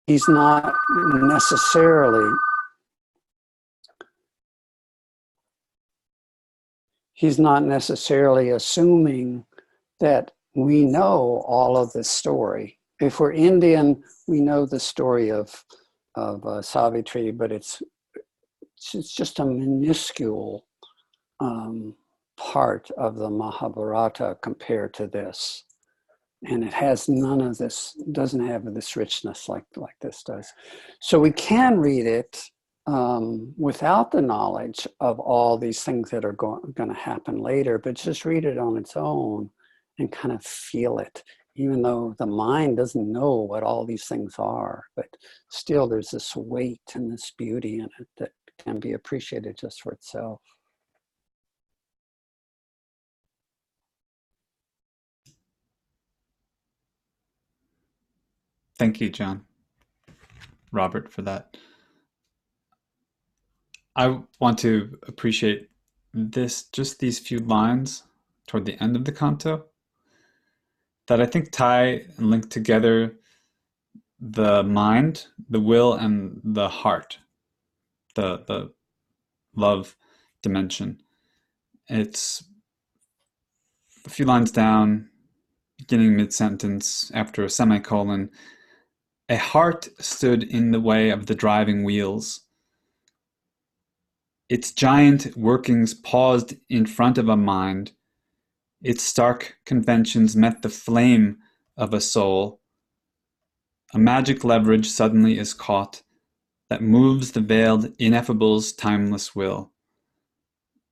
necessarily assuming that we know all of the story. If we're Indian, we know the story of Savitri, but it's just a minuscule part of the Mahabharata compared to this. And it has none of this, doesn't have this richness like this does. So we can read it without the knowledge of all these things that are going to happen later, but just read it on its own and kind of feel it, even though the mind doesn't know what all these things are. But still there's this weight and this beauty in it that can be appreciated just for itself. Thank you, John. Robert, for that. I want to appreciate just these few lines toward the end of the canto that I think tie and link together the mind, the will, and the heart, the love dimension. It's a few lines down, beginning mid-sentence, after a semicolon. A heart stood in the way of the driving wheels. Its giant workings paused in front of a mind. Its stark conventions met the flame of a soul. A magic leverage suddenly is caught that moves the veiled ineffable's timeless will.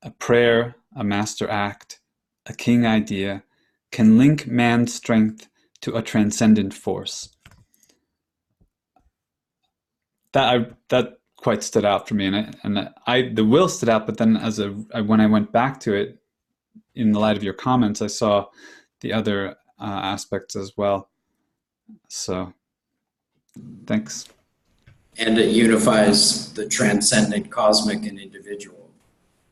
A prayer, a master act, a king idea can link man's strength to a transcendent force. That quite stood out for me, and the will stood out. But then, when I went back to it, in the light of your comments, I saw the other aspects as well. So, thanks. And it unifies the transcendent, cosmic, and individual,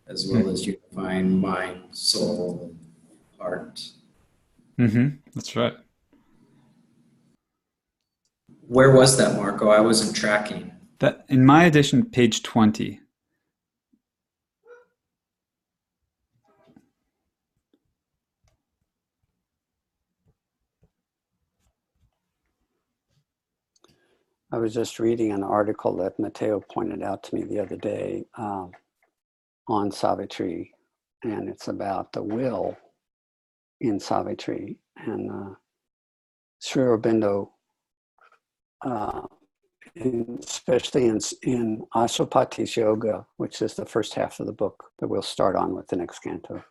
as well as unifying mind, soul, and heart. That's right. Where was that, Marco? I wasn't tracking. That in my edition, page 20. I was just reading an article that Matteo pointed out to me the other day on Savitri, and it's about the will in Savitri. And Sri Aurobindo, especially in Asopati's Yoga, which is the first half of the book that we'll start on with the next canto.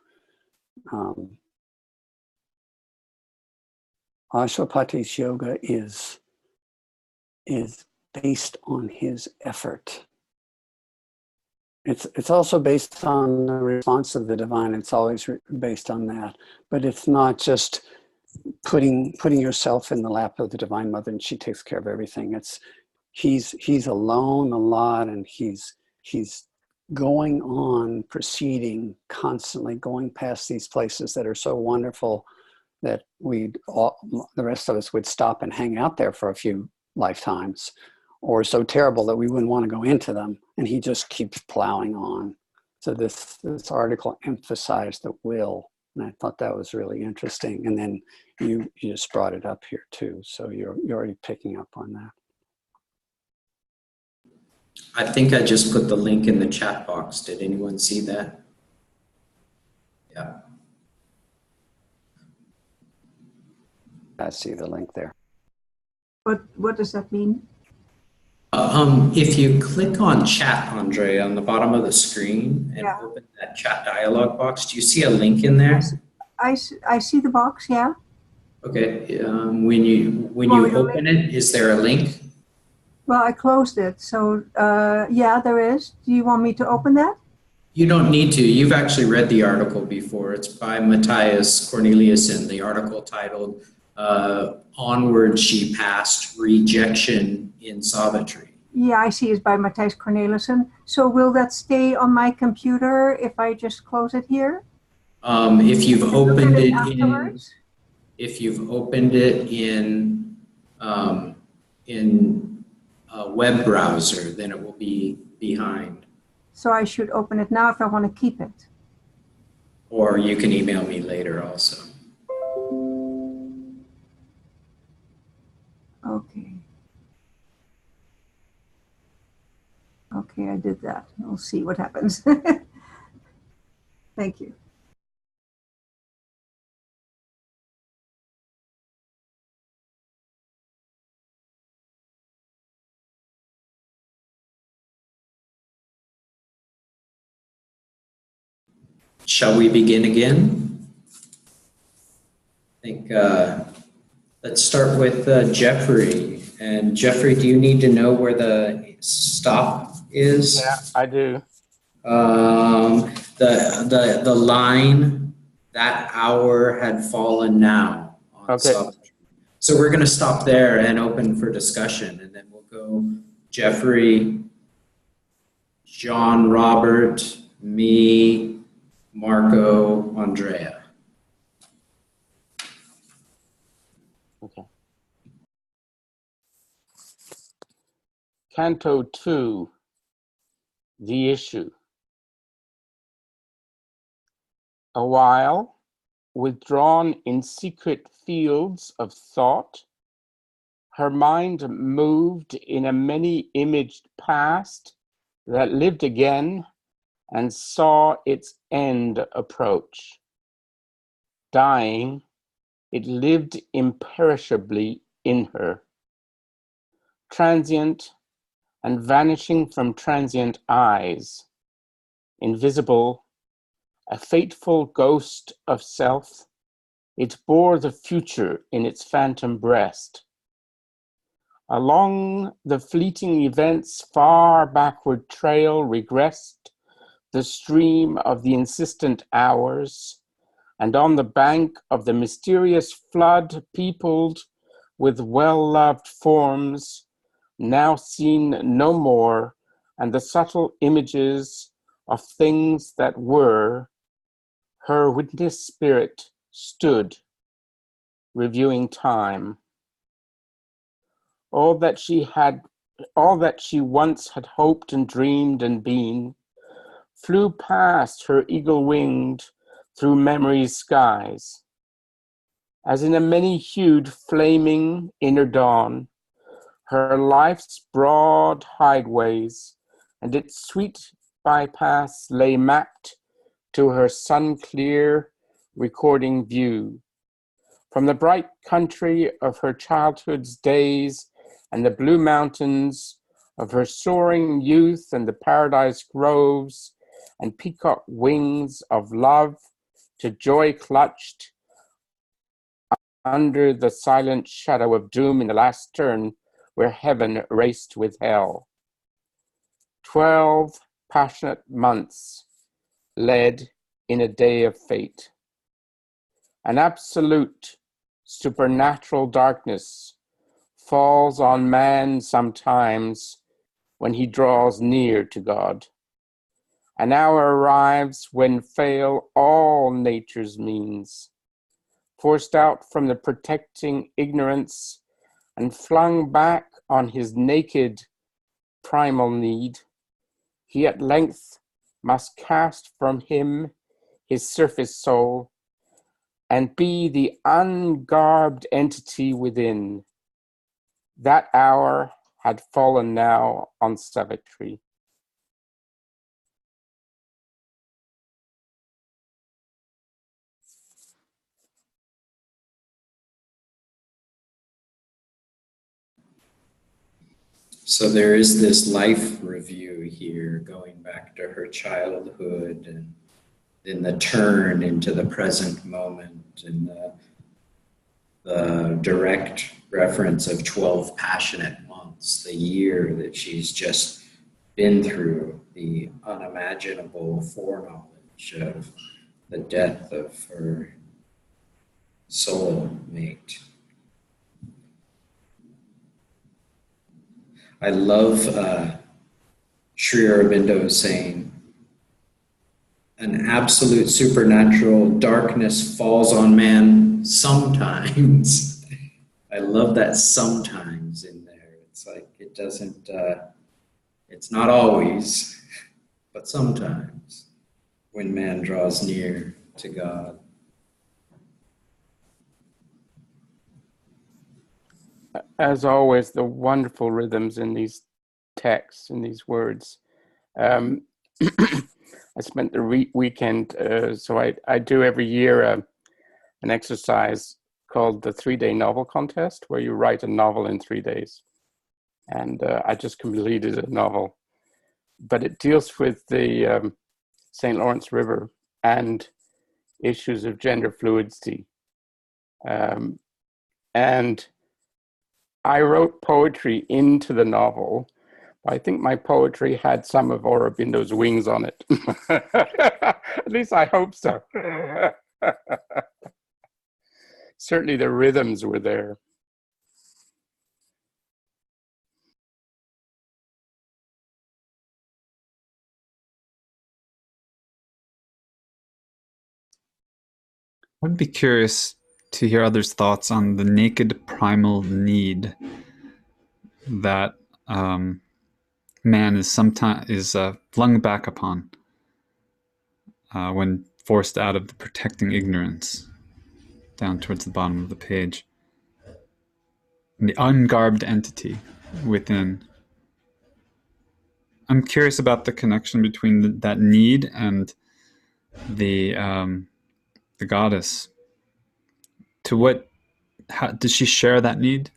Asopati's Yoga is based on his effort. It's also based on the response of the divine. It's always based on that, but it's not just putting yourself in the lap of the Divine Mother and she takes care of everything. He's alone a lot, and he's going on, proceeding constantly, going past these places that are so wonderful that the rest of us would stop and hang out there for a few lifetimes, or so terrible that we wouldn't want to go into them, and he just keeps plowing on. So this article emphasized the will, and I thought that was really interesting. And then you just brought it up here too, so you're already picking up on that. I think I just put the link in the chat box. Did anyone see that? Yeah. I see the link there. What does that mean? If you click on chat, Andre, on the bottom of the screen and open that chat dialog box, do you see a link in there? I see the box, yeah. Okay. When you open it, is there a link? Well, I closed it, so yeah, there is. Do you want me to open that? You don't need to. You've actually read the article before. It's by Matthias Corneliussen, the article titled Onward She Passed, Rejection in Savitri. Yeah, I see it's by Matthias Corneliussen. So will that stay on my computer if I just close it here? If you've opened it afterwards? if you've opened it in a web browser, then it will be behind. So I should open it now if I want to keep it. Or you can email me later also. Okay. Okay, I did that. We'll see what happens. Thank you. Shall we begin again? I think let's start with Jeffrey. And Jeffrey, do you need to know where the stop is? Yeah, I do. The line, that hour had fallen now. On Savitri. So we're going to stop there and open for discussion, and then we'll go Jeffrey, John Robert, me, Marco, Andrea. Okay. Canto 2, The Issue. A while, withdrawn in secret fields of thought, her mind moved in a many-imaged past that lived again and saw its end approach. Dying, it lived imperishably in her. Transient and vanishing from transient eyes, invisible, a fateful ghost of self, it bore the future in its phantom breast. Along the fleeting events' far backward trail regressed the stream of the insistent hours, and on the bank of the mysterious flood peopled with well-loved forms, now seen no more, and the subtle images of things that were, her witness spirit stood, reviewing time. All that she once had hoped and dreamed and been, flew past her eagle-winged through memory's skies. As in a many-hued flaming inner dawn, her life's broad highways and its sweet bypass lay mapped to her sun-clear recording view. From the bright country of her childhood's days and the blue mountains of her soaring youth and the paradise groves and peacock wings of love to joy clutched under the silent shadow of doom in the last turn where heaven raced with hell. 12 passionate months led in a day of fate. An absolute supernatural darkness falls on man sometimes when he draws near to God. An hour arrives when fail all nature's means, forced out from the protecting ignorance and flung back on his naked primal need, he at length must cast from him his surface soul and be the ungarbed entity within. That hour had fallen now on Savitri. So there is this life review here, going back to her childhood and then the turn into the present moment, and the direct reference of 12 passionate months, the year that she's just been through, the unimaginable foreknowledge of the death of her soulmate. I love Sri Aurobindo saying, an absolute supernatural darkness falls on man sometimes. I love that sometimes in there. It's like it doesn't, it's not always, but sometimes when man draws near to God. As always, the wonderful rhythms in these texts, in these words. I spent the weekend, so I do every year an exercise called the 3-day novel contest, where you write a novel in 3 days. And I just completed a novel, but it deals with the St. Lawrence River and issues of gender fluidity. And I wrote poetry into the novel. I think my poetry had some of Aurobindo's wings on it. At least I hope so. Certainly the rhythms were there. I'd be curious to hear others' thoughts on the naked primal need that man is sometimes flung back upon when forced out of the protecting ignorance, down towards the bottom of the page. And the ungarbed entity within. I'm curious about the connection between that need and the goddess. To what? How does she share that need?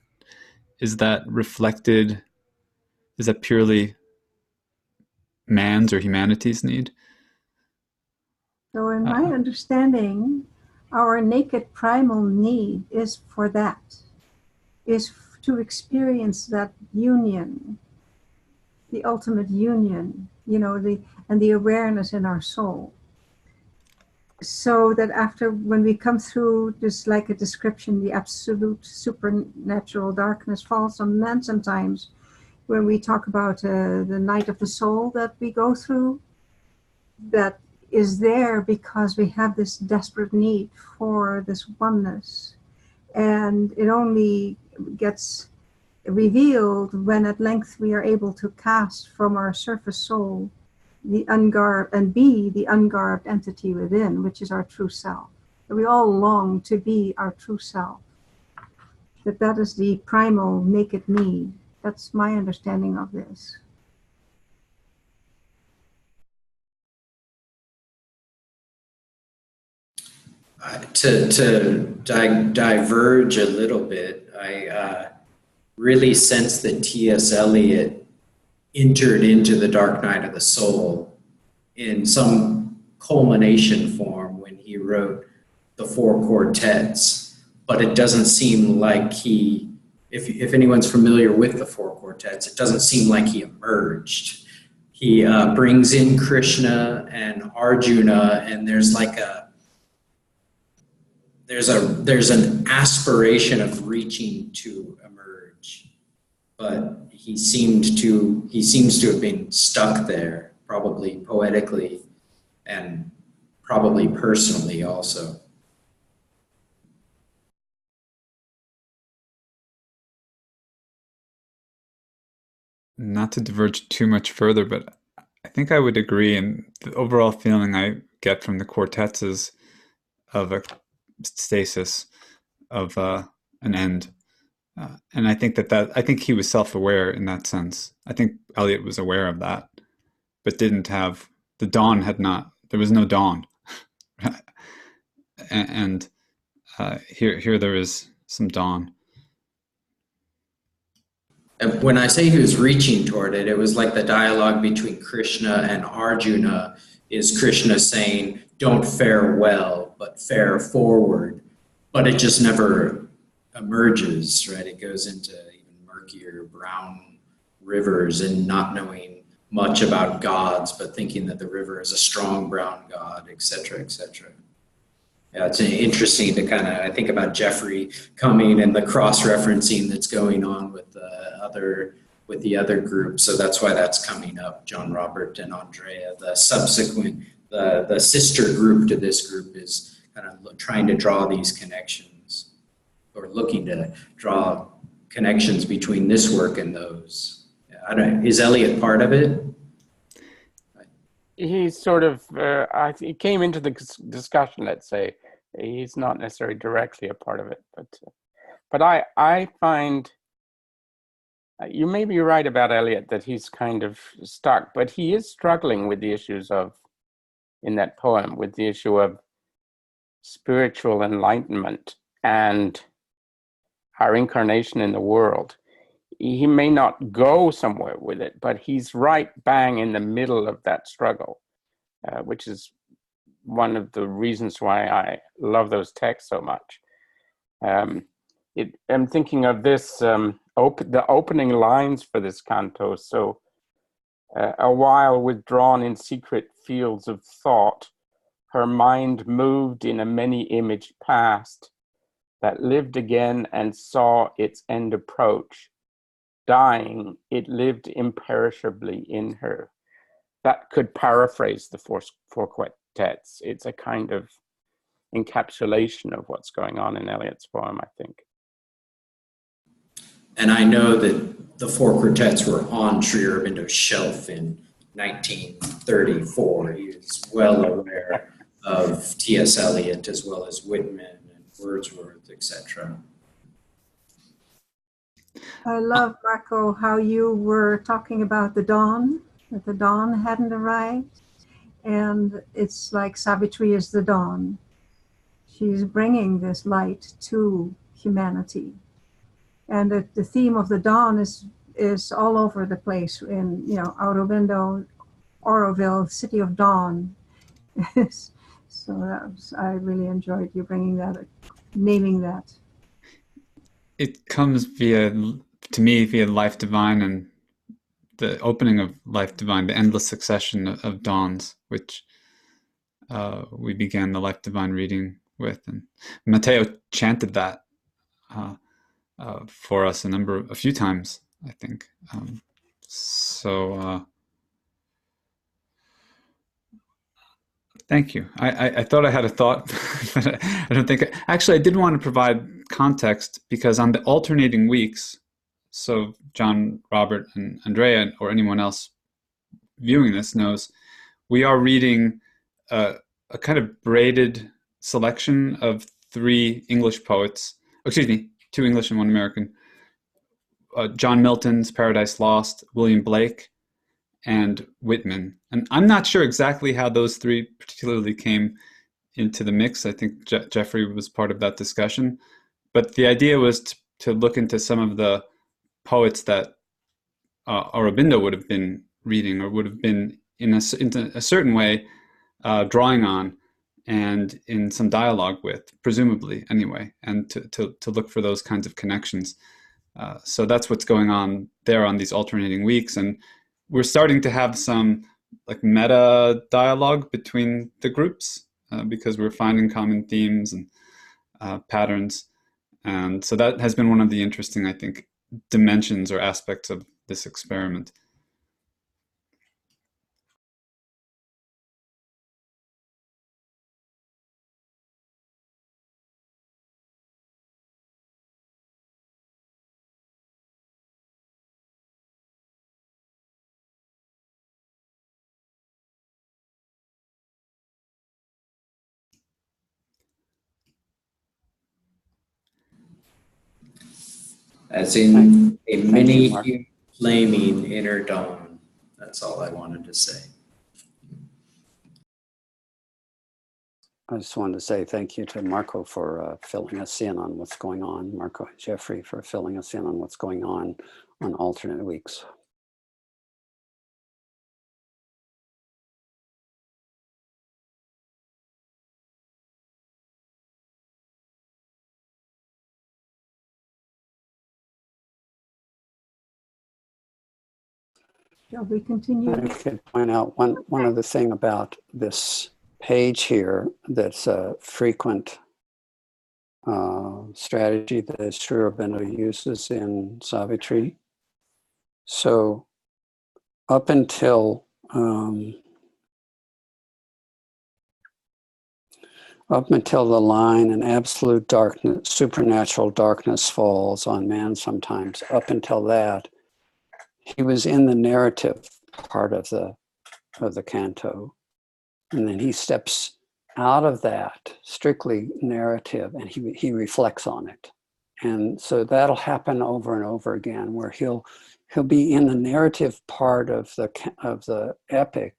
Is that reflected? Is that purely man's or humanity's need? So in my understanding, our naked primal need is for that, is to experience that union, the ultimate union, and the awareness in our soul. So that after, when we come through, just like a description, the absolute supernatural darkness falls on men sometimes, when we talk about the night of the soul that we go through, that is there because we have this desperate need for this oneness. And it only gets revealed when at length we are able to cast from our surface soul the ungarbed and be the ungarbed entity within, which is our true self. We all long to be our true self. That is the primal naked need. That's my understanding of this. To diverge a little bit, I really sense that T.S. Eliot entered into the dark night of the soul in some culmination form when he wrote the four quartets, but it doesn't seem like he, if anyone's familiar with the four quartets, it doesn't seem like he emerged. He brings in Krishna and Arjuna, and there's an aspiration of reaching to emerge, but he seems to have been stuck there, probably poetically and probably personally also. Not to diverge too much further, but I think I would agree. And the overall feeling I get from the quartets is of a stasis, of an end. And I think I think he was self-aware in that sense. I think Eliot was aware of that, but didn't have, the dawn had not, there was no dawn. and here there is some dawn. And when I say he was reaching toward it, it was like the dialogue between Krishna and Arjuna is Krishna saying, don't fare well, but fare forward. But it just never emerges, right? It goes into even murkier brown rivers and not knowing much about gods, but thinking that the river is a strong brown god, et cetera, et cetera. Yeah, it's interesting to kind of, I think about Jeffrey coming and the cross-referencing that's going on with the other group. So that's why that's coming up. John Robert and Andrea, the subsequent, the sister group to this group is kind of trying to draw these connections, or looking to draw connections between this work and those. Is Eliot part of it? He's sort of, he came into the discussion, let's say. He's not necessarily directly a part of it, but I find, you may be right about Eliot that he's kind of stuck, but he is struggling with the issues of, in that poem, with the issue of spiritual enlightenment and our incarnation in the world. He may not go somewhere with it, but he's right bang in the middle of that struggle, which is one of the reasons why I love those texts so much. I'm thinking of this, the opening lines for this canto. So, a while withdrawn in secret fields of thought, her mind moved in a many-imaged past that lived again and saw its end approach. Dying, it lived imperishably in her. That could paraphrase the four quartets. It's a kind of encapsulation of what's going on in Eliot's poem, I think. And I know that the four quartets were on Sri Aurobindo's shelf in 1934. He was well aware of T.S. Eliot as well as Whitman and Wordsworth, etc. I love, Marco, how you were talking about the dawn, that the dawn hadn't arrived. And it's like Savitri is the dawn. She's bringing this light to humanity. And the theme of the dawn is all over the place in, Aurobindo, Oroville, City of Dawn. So I really enjoyed you bringing that, naming that. It comes to me via Life Divine and the opening of Life Divine, the endless succession of dawns, which we began the Life Divine reading with. And Matteo chanted that for us a few times, I think. Thank you. I thought I had a thought, but I don't think. Actually, I did want to provide context because on the alternating weeks, so John, Robert, and Andrea, or anyone else viewing this knows, we are reading a kind of braided selection of 3 English poets. Excuse me, 2 English and 1 American. John Milton's Paradise Lost, William Blake, and Whitman. And I'm not sure exactly how those 3 particularly came into the mix. I think Jeffrey was part of that discussion. But the idea was to look into some of the poets that Aurobindo would have been reading or would have been in a certain way drawing on and in some dialogue with, presumably anyway, and to look for those kinds of connections. So that's what's going on there on these alternating weeks. And we're starting to have some like meta dialogue between the groups because we're finding common themes and patterns. And so that has been one of the interesting, I think, dimensions or aspects of this experiment. As in a mini Mark. flaming inner dawn. That's all I wanted to say. I just wanted to say thank you to Marco for filling us in on what's going on. Marco and Jeffrey for filling us in on what's going on alternate weeks. Shall we continue? I could point out one other thing about this page here that's a frequent strategy that Sri Aurobindo uses in Savitri. So up until the line, an absolute darkness, supernatural darkness falls on man sometimes. Up until that, he was in the narrative part of the canto, and then he steps out of that strictly narrative, and he reflects on it. And so that'll happen over and over again, where he'll be in the narrative part of the epic,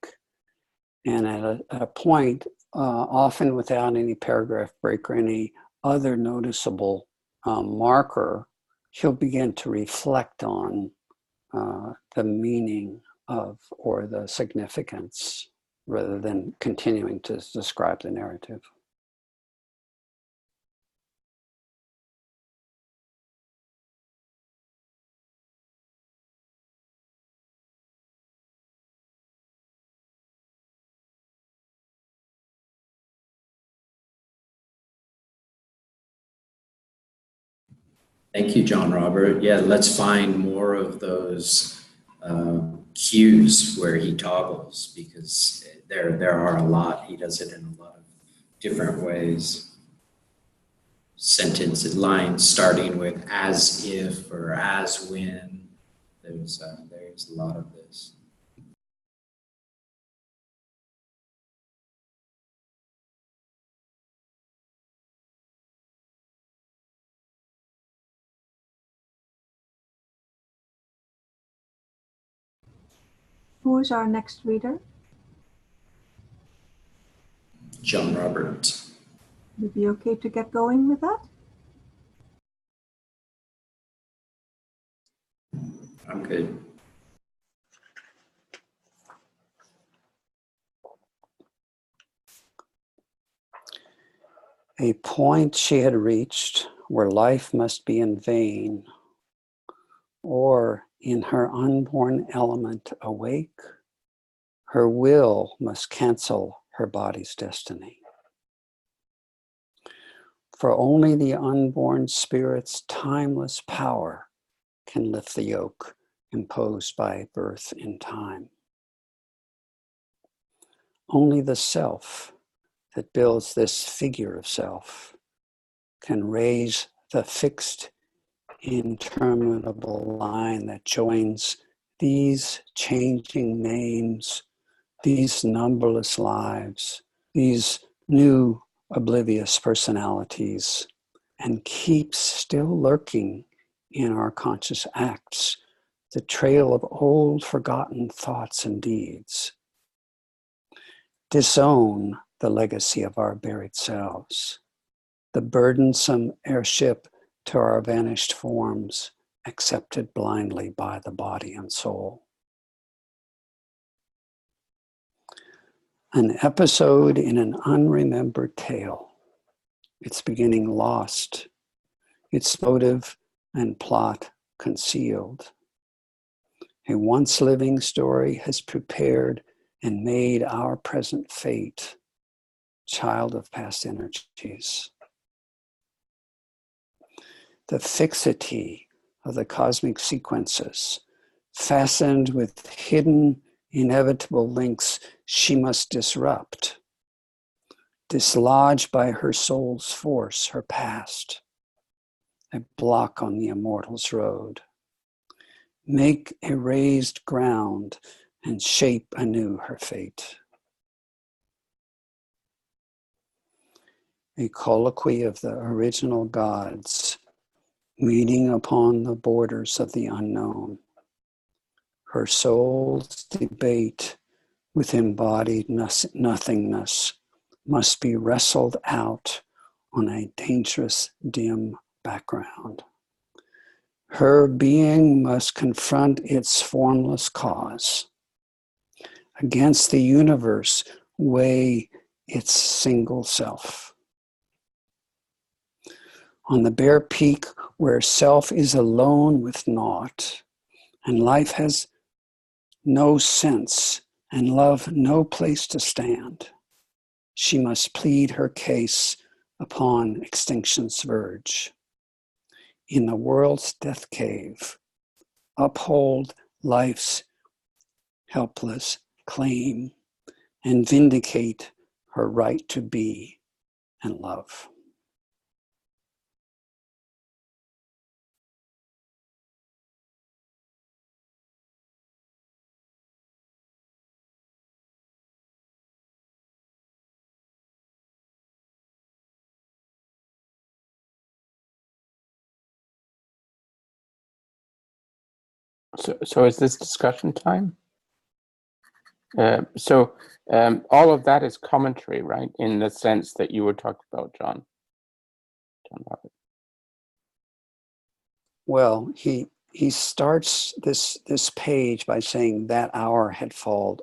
and at a point, often without any paragraph break or any other noticeable marker, he'll begin to reflect on the meaning of or the significance, rather than continuing to describe the narrative. Thank you, John Robert. Yeah, let's find more of those cues where he toggles, because there are a lot. He does it in a lot of different ways. Sentences, lines starting with as if or as when. There's a lot of this. Who is our next reader? John Robert. Would it be okay to get going with that? I'm good. A point she had reached where life must be in vain, or in her unborn element awake, her will must cancel her body's destiny. For only the unborn spirit's timeless power can lift the yoke imposed by birth in time. Only the self that builds this figure of self can raise the fixed, interminable line that joins these changing names, these numberless lives, these new oblivious personalities, and keeps still lurking in our conscious acts the trail of old forgotten thoughts and deeds. Disown the legacy of our buried selves, the burdensome airship to our vanished forms, accepted blindly by the body and soul. An episode in an unremembered tale, its beginning lost, its motive and plot concealed. A once living story has prepared and made our present fate, child of past energies. The fixity of the cosmic sequences, fastened with hidden, inevitable links she must disrupt, dislodge by her soul's force her past, a block on the immortal's road. Make a raised ground and shape anew her fate. A colloquy of the original gods, meeting upon the borders of the unknown. Her soul's debate with embodied nothingness must be wrestled out on a dangerous, dim background. Her being must confront its formless cause. Against the universe, weigh its single self. On the bare peak where self is alone with naught, and life has no sense, and love no place to stand, she must plead her case upon extinction's verge. In the world's death cave, uphold life's helpless claim and vindicate her right to be and love. So is this discussion time? All of that is commentary, right? In the sense that you were talking about, John Robert. Well, he starts this page by saying that hour had fallen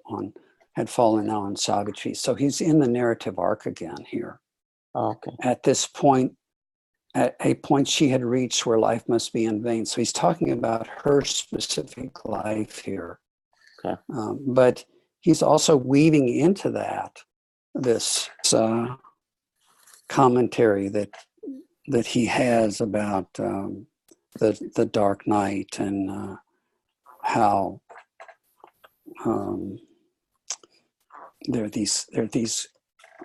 on Savitri. So he's in the narrative arc again here. Oh, okay. At this point, at a point she had reached where life must be in vain. So he's talking about her specific life here. Okay. But he's also weaving into that this commentary that he has about the dark night and how there are these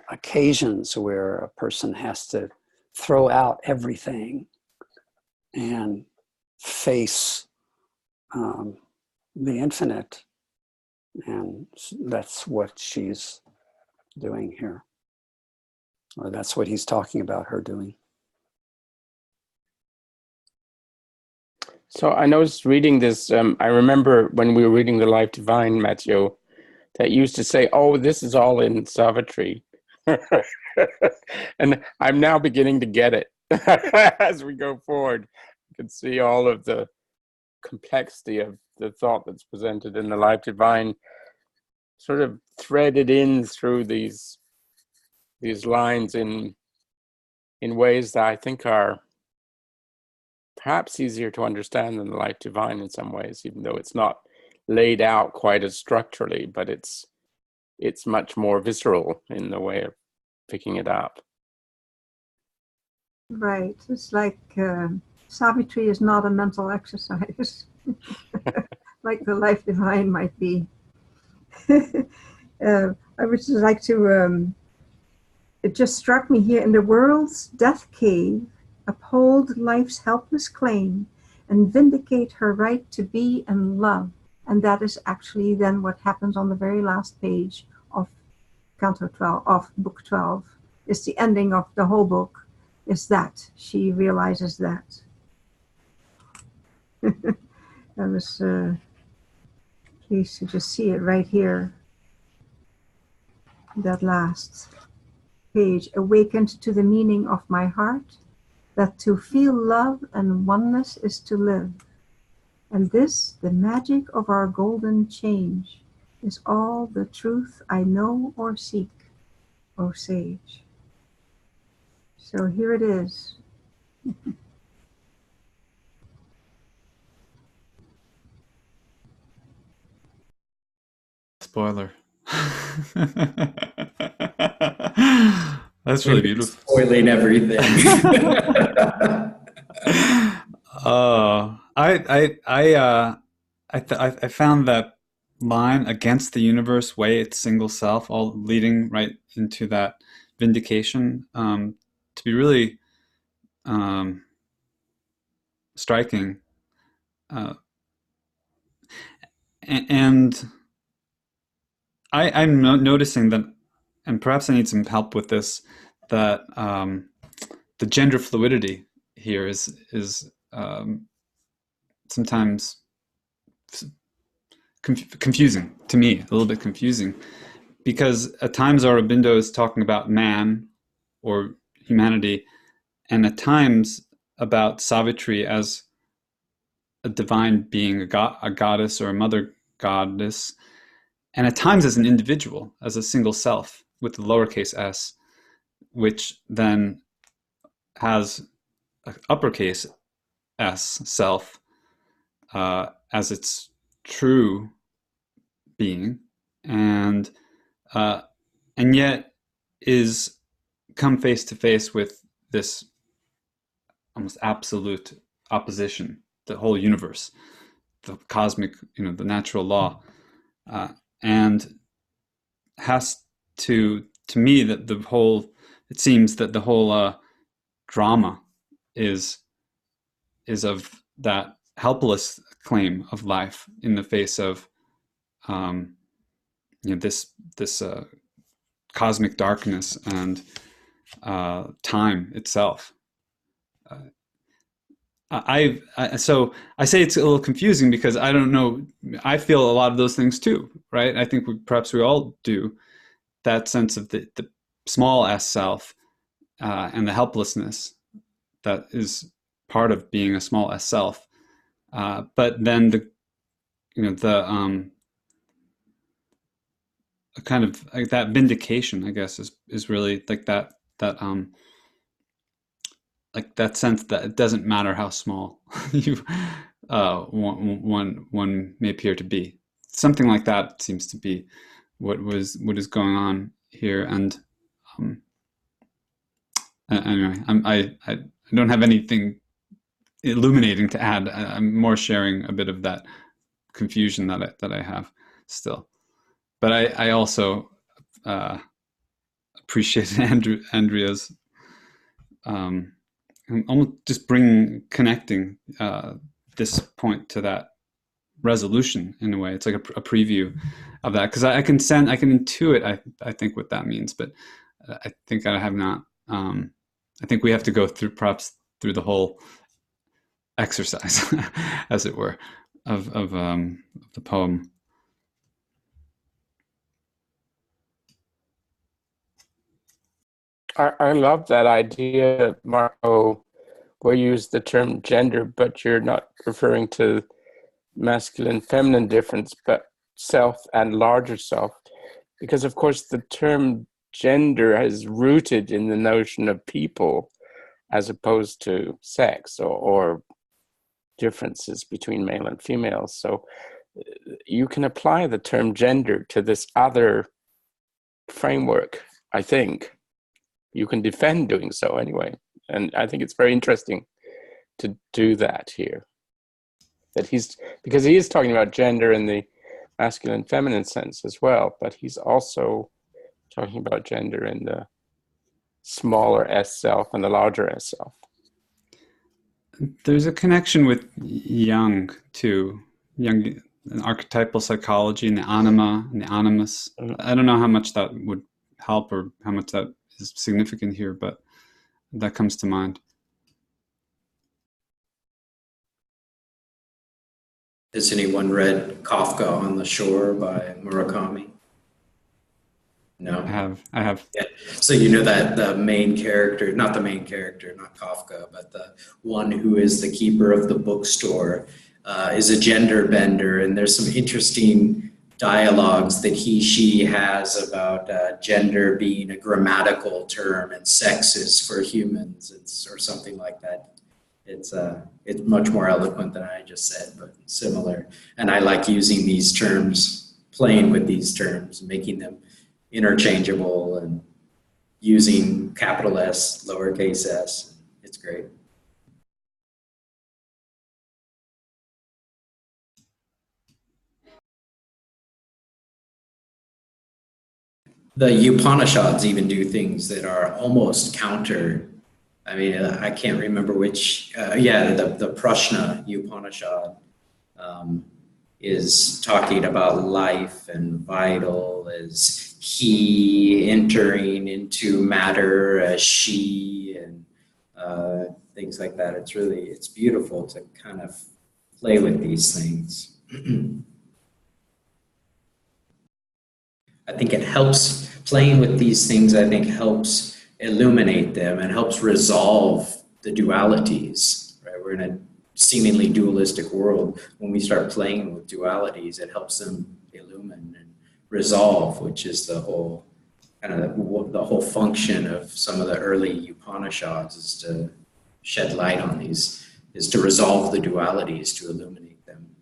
occasions where a person has to throw out everything and face the infinite, and that's what she's doing here, or that's what he's talking about her doing. So I noticed reading this, I remember when we were reading The Life Divine, Matthew, that used to say, oh, this is all in Savitri. And I'm now beginning to get it as we go forward. You can see all of the complexity of the thought that's presented in The Life Divine sort of threaded in through these lines in ways that I think are perhaps easier to understand than The Life Divine in some ways, even though it's not laid out quite as structurally, but it's much more visceral in the way of picking it up. Right. It's like Savitri is not a mental exercise, like the Life Divine might be. I would just like to, it just struck me here, in the world's death cave, uphold life's helpless claim and vindicate her right to be and love. And that is actually then what happens on the very last page of Canto 12, of Book 12. It's the ending of the whole book, is that she realizes that. I was pleased to just see it right here. That last page, awakened to the meaning of my heart, that to feel love and oneness is to live. And this, the magic of our golden change, is all the truth I know or seek, O sage. So here it is. Spoiler. That's really beautiful. Spoiling everything. I found that line, against the universe weigh its single self, all leading right into that vindication, to be really striking. And I'm noticing that, and perhaps I need some help with this, that the gender fluidity here is sometimes confusing to me, a little bit confusing, because at times Aurobindo is talking about man or humanity, and at times about Savitri as a divine being, a goddess or a mother goddess, and at times as an individual, as a single self with the lowercase s, which then has an uppercase s self as its true being, and yet is come face to face with this almost absolute opposition, the whole universe, the cosmic, the natural law, and has to me that it seems that the whole drama is of that helpless claim of life in the face of this cosmic darkness and time itself. So I say it's a little confusing because I don't know. I feel a lot of those things too, right? I think perhaps we all do, that sense of the small s self and the helplessness that is part of being a small s self. But then the kind of like that vindication, I guess, is really like that like that sense that it doesn't matter how small you one may appear to be. Something like that seems to be what is going on here. And anyway, I don't have anything illuminating to add. I'm more sharing a bit of that confusion that I have still. But I also appreciate Andrea's almost just connecting this point to that resolution in a way. It's like a preview of that, because I can intuit I think what that means, but I think I have not. I think we have to go through perhaps through the whole exercise, as it were, of the poem. I love that idea, Marco, where you use the term gender, but you're not referring to masculine, feminine difference, but self and larger self. Because, of course, the term gender is rooted in the notion of people as opposed to sex or differences between male and female. So you can apply the term gender to this other framework, I think. You can defend doing so anyway. And I think it's very interesting to do that here. Because he is talking about gender in the masculine feminine sense as well, but he's also talking about gender in the smaller S self and the larger S self. There's a connection with Jung too. Jung, archetypal psychology, and the anima and the animus. I don't know how much that would help or how much that is significant here, but that comes to mind. Has anyone read Kafka on the Shore by Murakami? No? I have. Yeah. So you know that the main character, not the main character, not Kafka, but the one who is the keeper of the bookstore is a gender bender, and there's some interesting dialogues that she has about gender being a grammatical term and sex is for humans, or something like that. It's much more eloquent than I just said, but similar. And I like using these terms, playing with these terms, making them interchangeable and using capital S, lowercase s. It's great. The Upanishads even do things that are almost counter. I mean, I can't remember which. The Prashna Upanishad is talking about life and vital as he entering into matter as she, and things like that. It's beautiful to kind of play with these things. I think it helps, playing with these things, I think helps illuminate them and helps resolve the dualities, right? We're in a seemingly dualistic world. When we start playing with dualities, it helps them illumine and resolve, which is the whole kind of the whole function of some of the early Upanishads, is to shed light on these, is to resolve the dualities, to illuminate them.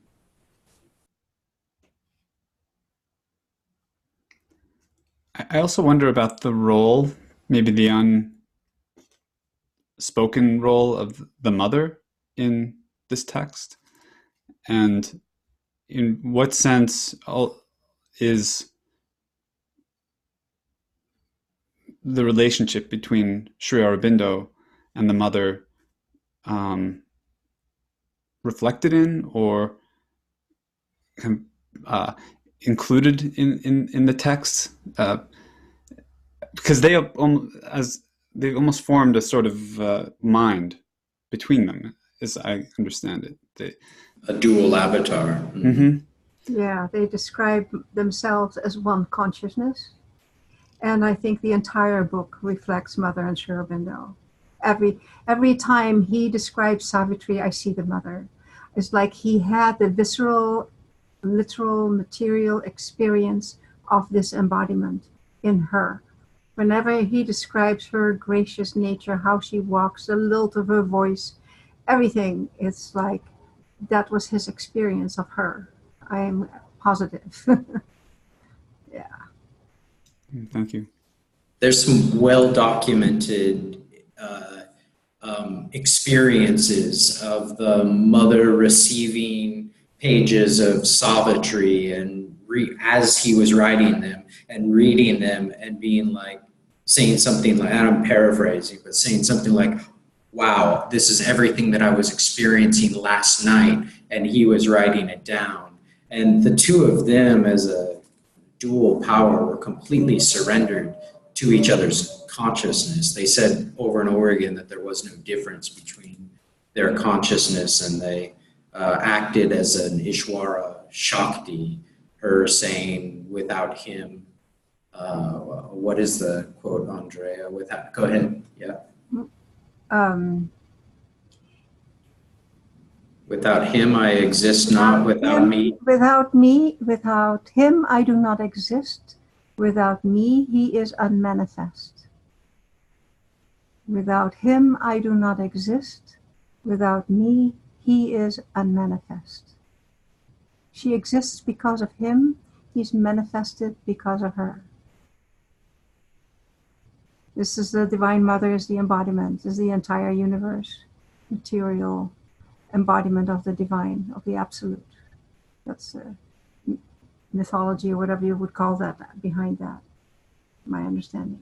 I also wonder about the role, maybe the unspoken role of the mother in this text, and in what sense is the relationship between Sri Aurobindo and the mother reflected in or included in the text, because they've almost formed a sort of mind between them, as I understand it. A dual avatar. Mm-hmm. Yeah, they describe themselves as one consciousness. And I think the entire book reflects Mother and Sri Aurobindo. Every time he describes Savitri, I see the mother. It's like he had the visceral, literal, material experience of this embodiment in her. Whenever he describes her gracious nature, how she walks, the lilt of her voice, everything, it's like that was his experience of her. I am positive. Yeah. Thank you. There's some well-documented experiences of the mother receiving pages of Savitri and as he was writing them and reading them and being like, saying something like, and I'm paraphrasing, but saying something like, wow, this is everything that I was experiencing last night, and he was writing it down. And the two of them as a dual power were completely surrendered to each other's consciousness. They said over and over again that there was no difference between their consciousness, and they acted as an Ishvara Shakti, her saying, without him, what is the quote, Andrea? Without, go ahead, yeah. Without him, I exist not. Without me. Without me, without him, I do not exist. Without me, he is unmanifest. Without him, I do not exist. Without me, he is unmanifest. She exists because of him. He's manifested because of her. This is the Divine Mother, is the embodiment, is the entire universe, material embodiment of the divine, of the absolute. That's mythology or whatever you would call that, behind that, my understanding.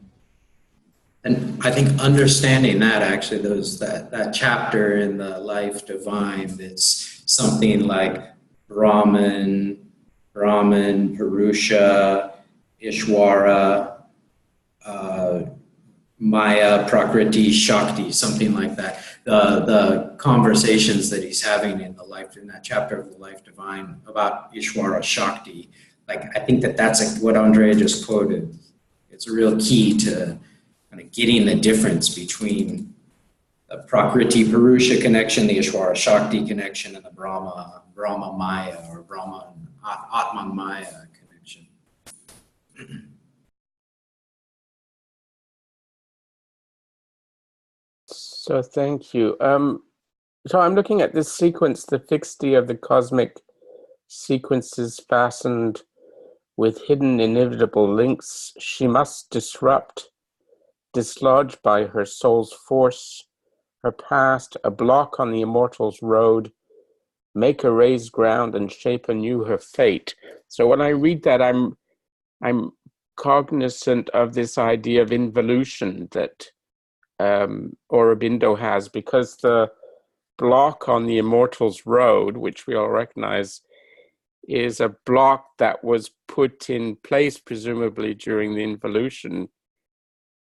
And I think understanding that, actually, that chapter in the Life Divine, it's something like Brahman, Purusha, Ishvara, Maya, Prakriti, Shakti, something like that. The conversations that he's having in that chapter of the Life Divine about Ishvara Shakti, like, I think that's like what Andrea just quoted. It's a real key to kind of getting the difference between the Prakriti Purusha connection, the Ishvara Shakti connection, and the Brahma Maya or Brahma Atman Maya connection. So thank you. So I'm looking at this sequence, the fixity of the cosmic sequences fastened with hidden inevitable links. She must disrupt, dislodge by her soul's force, her past, a block on the immortal's road, make a raised ground and shape anew her fate. So when I read that, I'm cognizant of this idea of involution that Aurobindo has, because the block on the immortal's road, which we all recognize, is a block that was put in place presumably during the involution,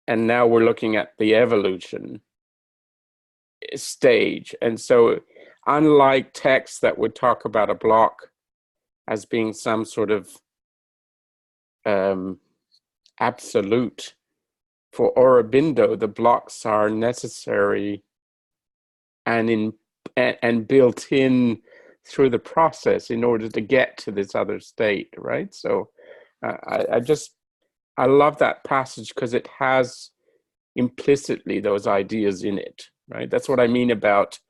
and now we're looking at the evolution stage. And so unlike texts that would talk about a block as being some sort of absolute, for Aurobindo, the blocks are necessary and built in through the process in order to get to this other state, right? So I love that passage because it has implicitly those ideas in it, right? That's what I mean about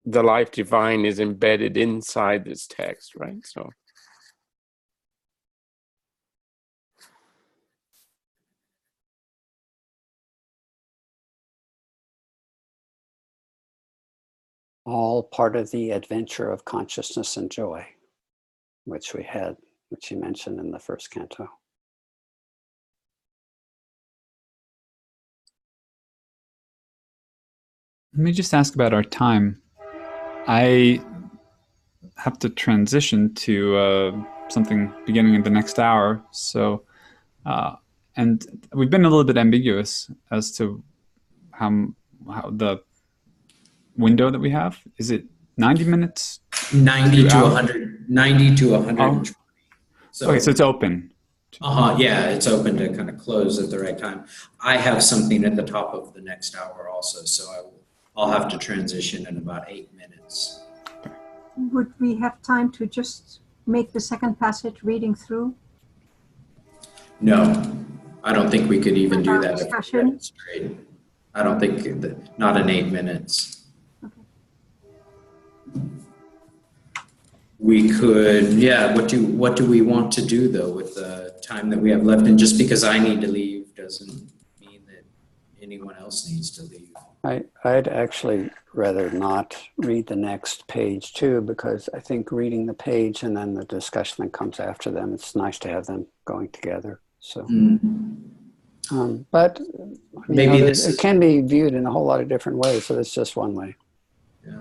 the Life Divine is embedded inside this text, right? So. All part of the adventure of consciousness and joy, which he mentioned in the first canto. Let me just ask about our time. I have to transition to something beginning in the next hour. So, and we've been a little bit ambiguous as to how the window that we have. Is it 90 minutes? 90 to 100, 90 to 120. So, okay, so it's open. Yeah, it's open to kind of close at the right time. I have something at the top of the next hour also, so I'll have to transition in about 8 minutes. Would we have time to just make the second passage reading through? No, I don't think we could even do that discussion? If we read it straight. I don't think, not in 8 minutes. Okay. We could, yeah, what do we want to do though with the time that we have left? And just because I need to leave doesn't mean that anyone else needs to leave. I'd actually rather not read the next page too, because I think reading the page and then the discussion that comes after them, it's nice to have them going together. So, but maybe it can be viewed in a whole lot of different ways. So it's just one way. Yeah.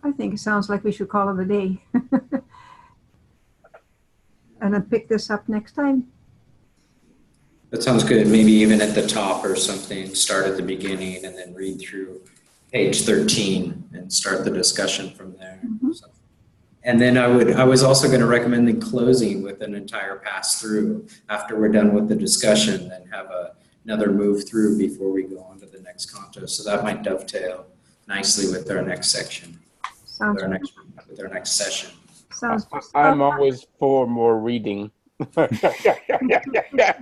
I think it sounds like we should call it a day. And then pick this up next time. That sounds good. Maybe even at the top or something, start at the beginning and then read through page 13 and start the discussion from there. Mhm. So, and then I was also going to recommend the closing with an entire pass through after we're done with the discussion, then have another move through before we go on to the next canto. So that might dovetail nicely with our next section, Sounds with our next session. sounds. I'm always for more reading.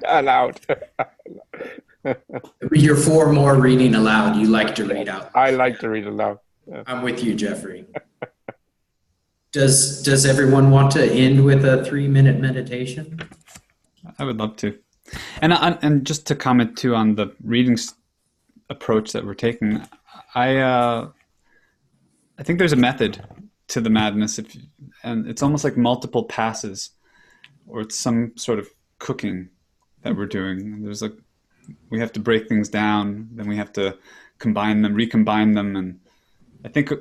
Aloud. You're for more reading aloud. You like to read out. I like to read aloud. Yeah. I'm with you, Jeffrey. Does everyone want to end with a 3-minute meditation? I would love to. And just to comment too on the reading approach that we're taking, I think there's a method to the madness, and it's almost like multiple passes, or it's some sort of cooking that we're doing. There's like, we have to break things down, then we have to combine them, recombine them, and I think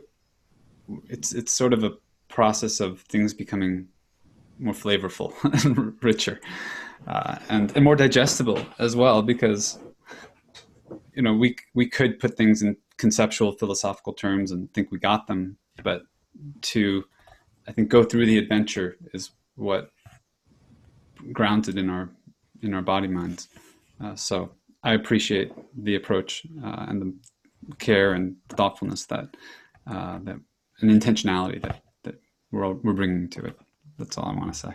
it's sort of a process of things becoming more flavorful and richer, and more digestible as well, because we could put things in conceptual philosophical terms and think we got them, but I think go through the adventure is what grounds it in our body minds. So I appreciate the approach and the care and thoughtfulness that and intentionality that we're bringing to it. That's all I want to say.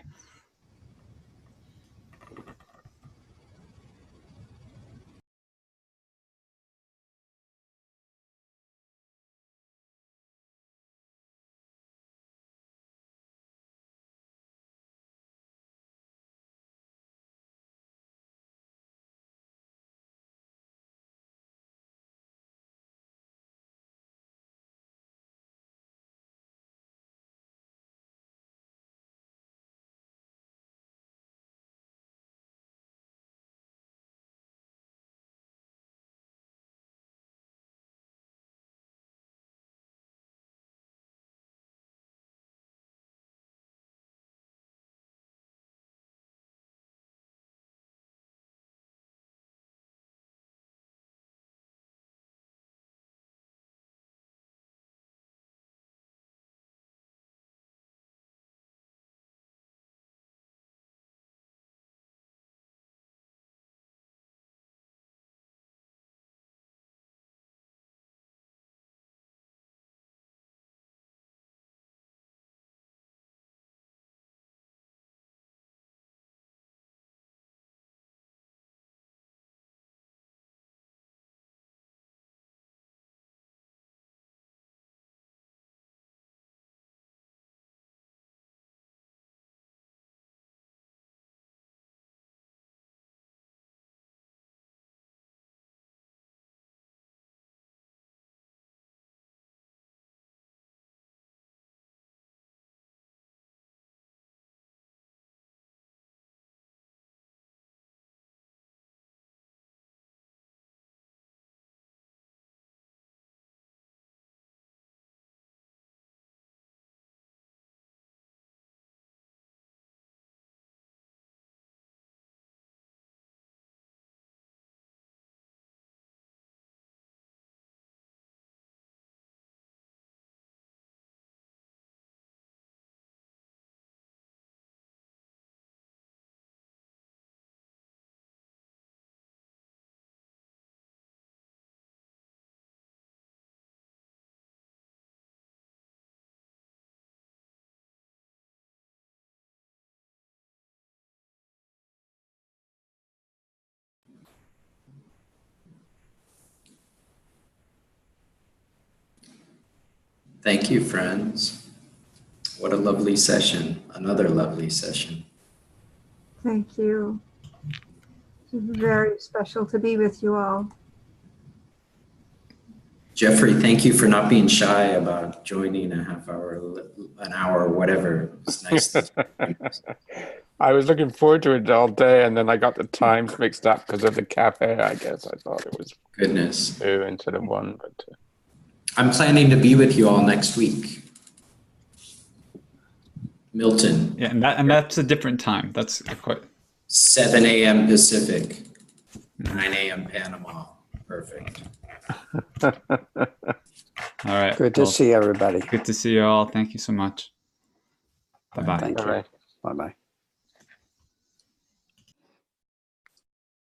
Thank you, friends. What a lovely session. Another lovely session. Thank you. It's very special to be with you all. Jeffrey, thank you for not being shy about joining a half hour, an hour, whatever. It's nice. I was looking forward to it all day, and then I got the times mixed up because of the cafe. I guess I thought it was Goodness. 2 instead of 1, but I'm planning to be with you all next week. Milton. Yeah, and that's a different time. That's quite 7 a.m. Pacific, 9 a.m. Panama. Perfect. All right. Good to see everybody. Good to see you all. Thank you so much. Bye-bye. Thank you. Bye-bye. Bye-bye.